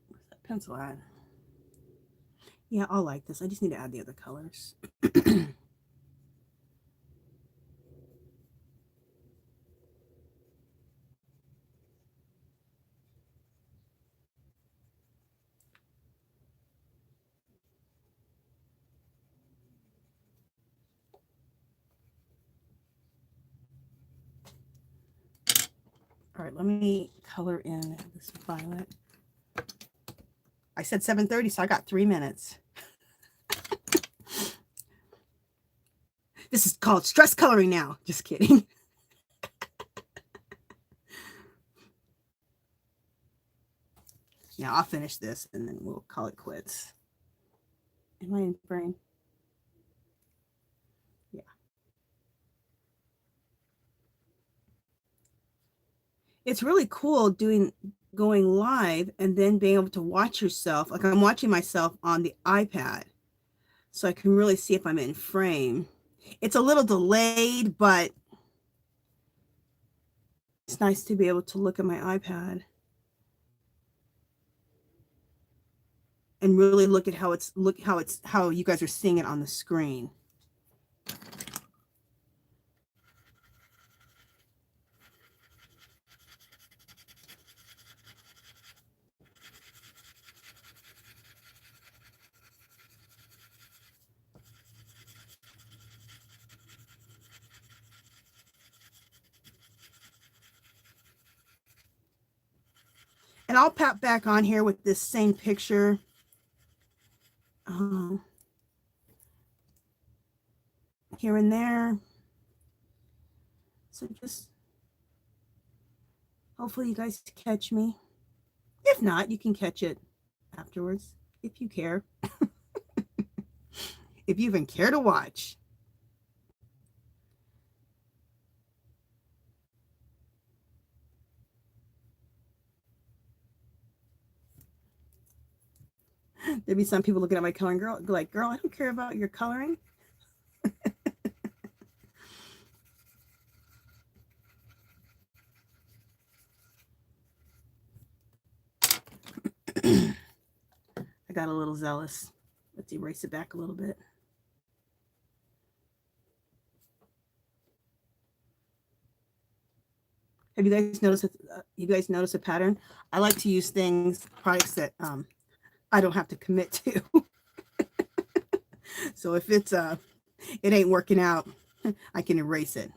Where's that pencil at? Yeah, I'll like this. I just need to add the other colors. All right, let me color in this violet. I said 7:30, so I got 3 minutes. This is called stress coloring now. Just kidding. Yeah, I'll finish this and then we'll call it quits. Am I in frame? Yeah. It's really cool going live and then being able to watch yourself. Like I'm watching myself on the iPad, so I can really see if I'm in frame. It's a little delayed, but it's nice to be able to look at my iPad and really look at how you guys are seeing it on the screen. And I'll pop back on here with this same picture. Here and there. So just hopefully you guys catch me. If not, you can catch it afterwards if you care. If you even care to watch. There'd be some people looking at my coloring girl like, girl, I don't care about your coloring. I got a little zealous. Let's erase it back a little bit. Have you guys noticed a pattern? I like to use products that I don't have to commit to. So if it ain't working out, I can erase it.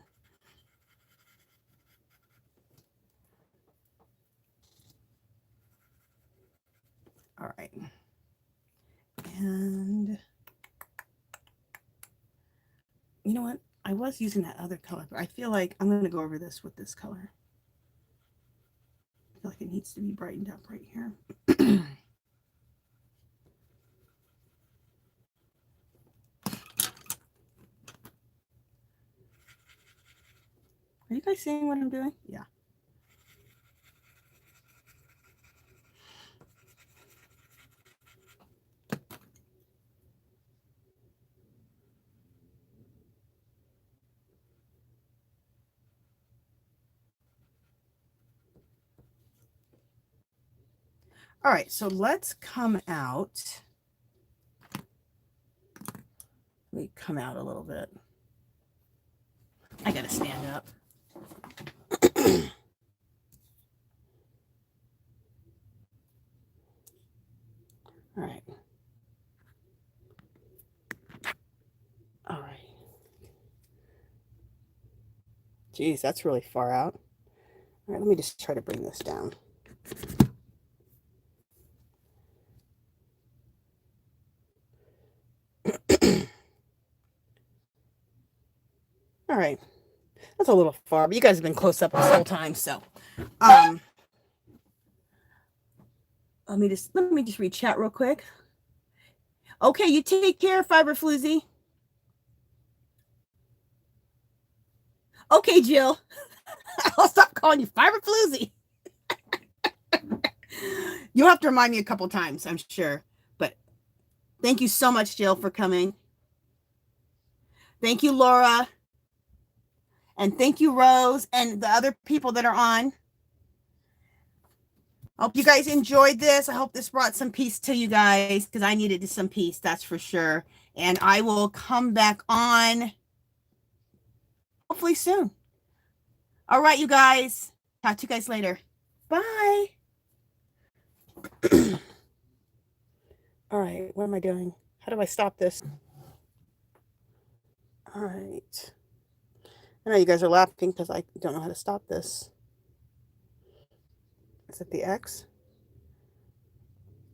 All right. And you know what? I was using that other color, but I feel like I'm going to go over this with this color. I feel like it needs to be brightened up right here. Are you guys seeing what I'm doing? Yeah. All right, so let's come out. Let me come out a little bit. I gotta stand up. All right. All right. Geez, that's really far out. All right, let me just try to bring this down. All right. That's a little far, but you guys have been close up this whole time, so let me just read chat real quick. Okay, you take care, Fiber Floozy. Okay, Jill. I'll stop calling you Fiber Floozy. You'll have to remind me a couple times, I'm sure. But thank you so much, Jill, for coming. Thank you, Laura. And thank you, Rose, and the other people that are on. I hope you guys enjoyed this. I hope this brought some peace to you guys, because I needed some peace, that's for sure. And I will come back on hopefully soon. All right, you guys. Talk to you guys later. Bye. All right, what am I doing? How do I stop this? All right. I know you guys are laughing because I don't know how to stop this. Is it the X?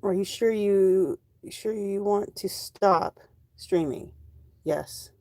Are you sure you want to stop streaming? Yes.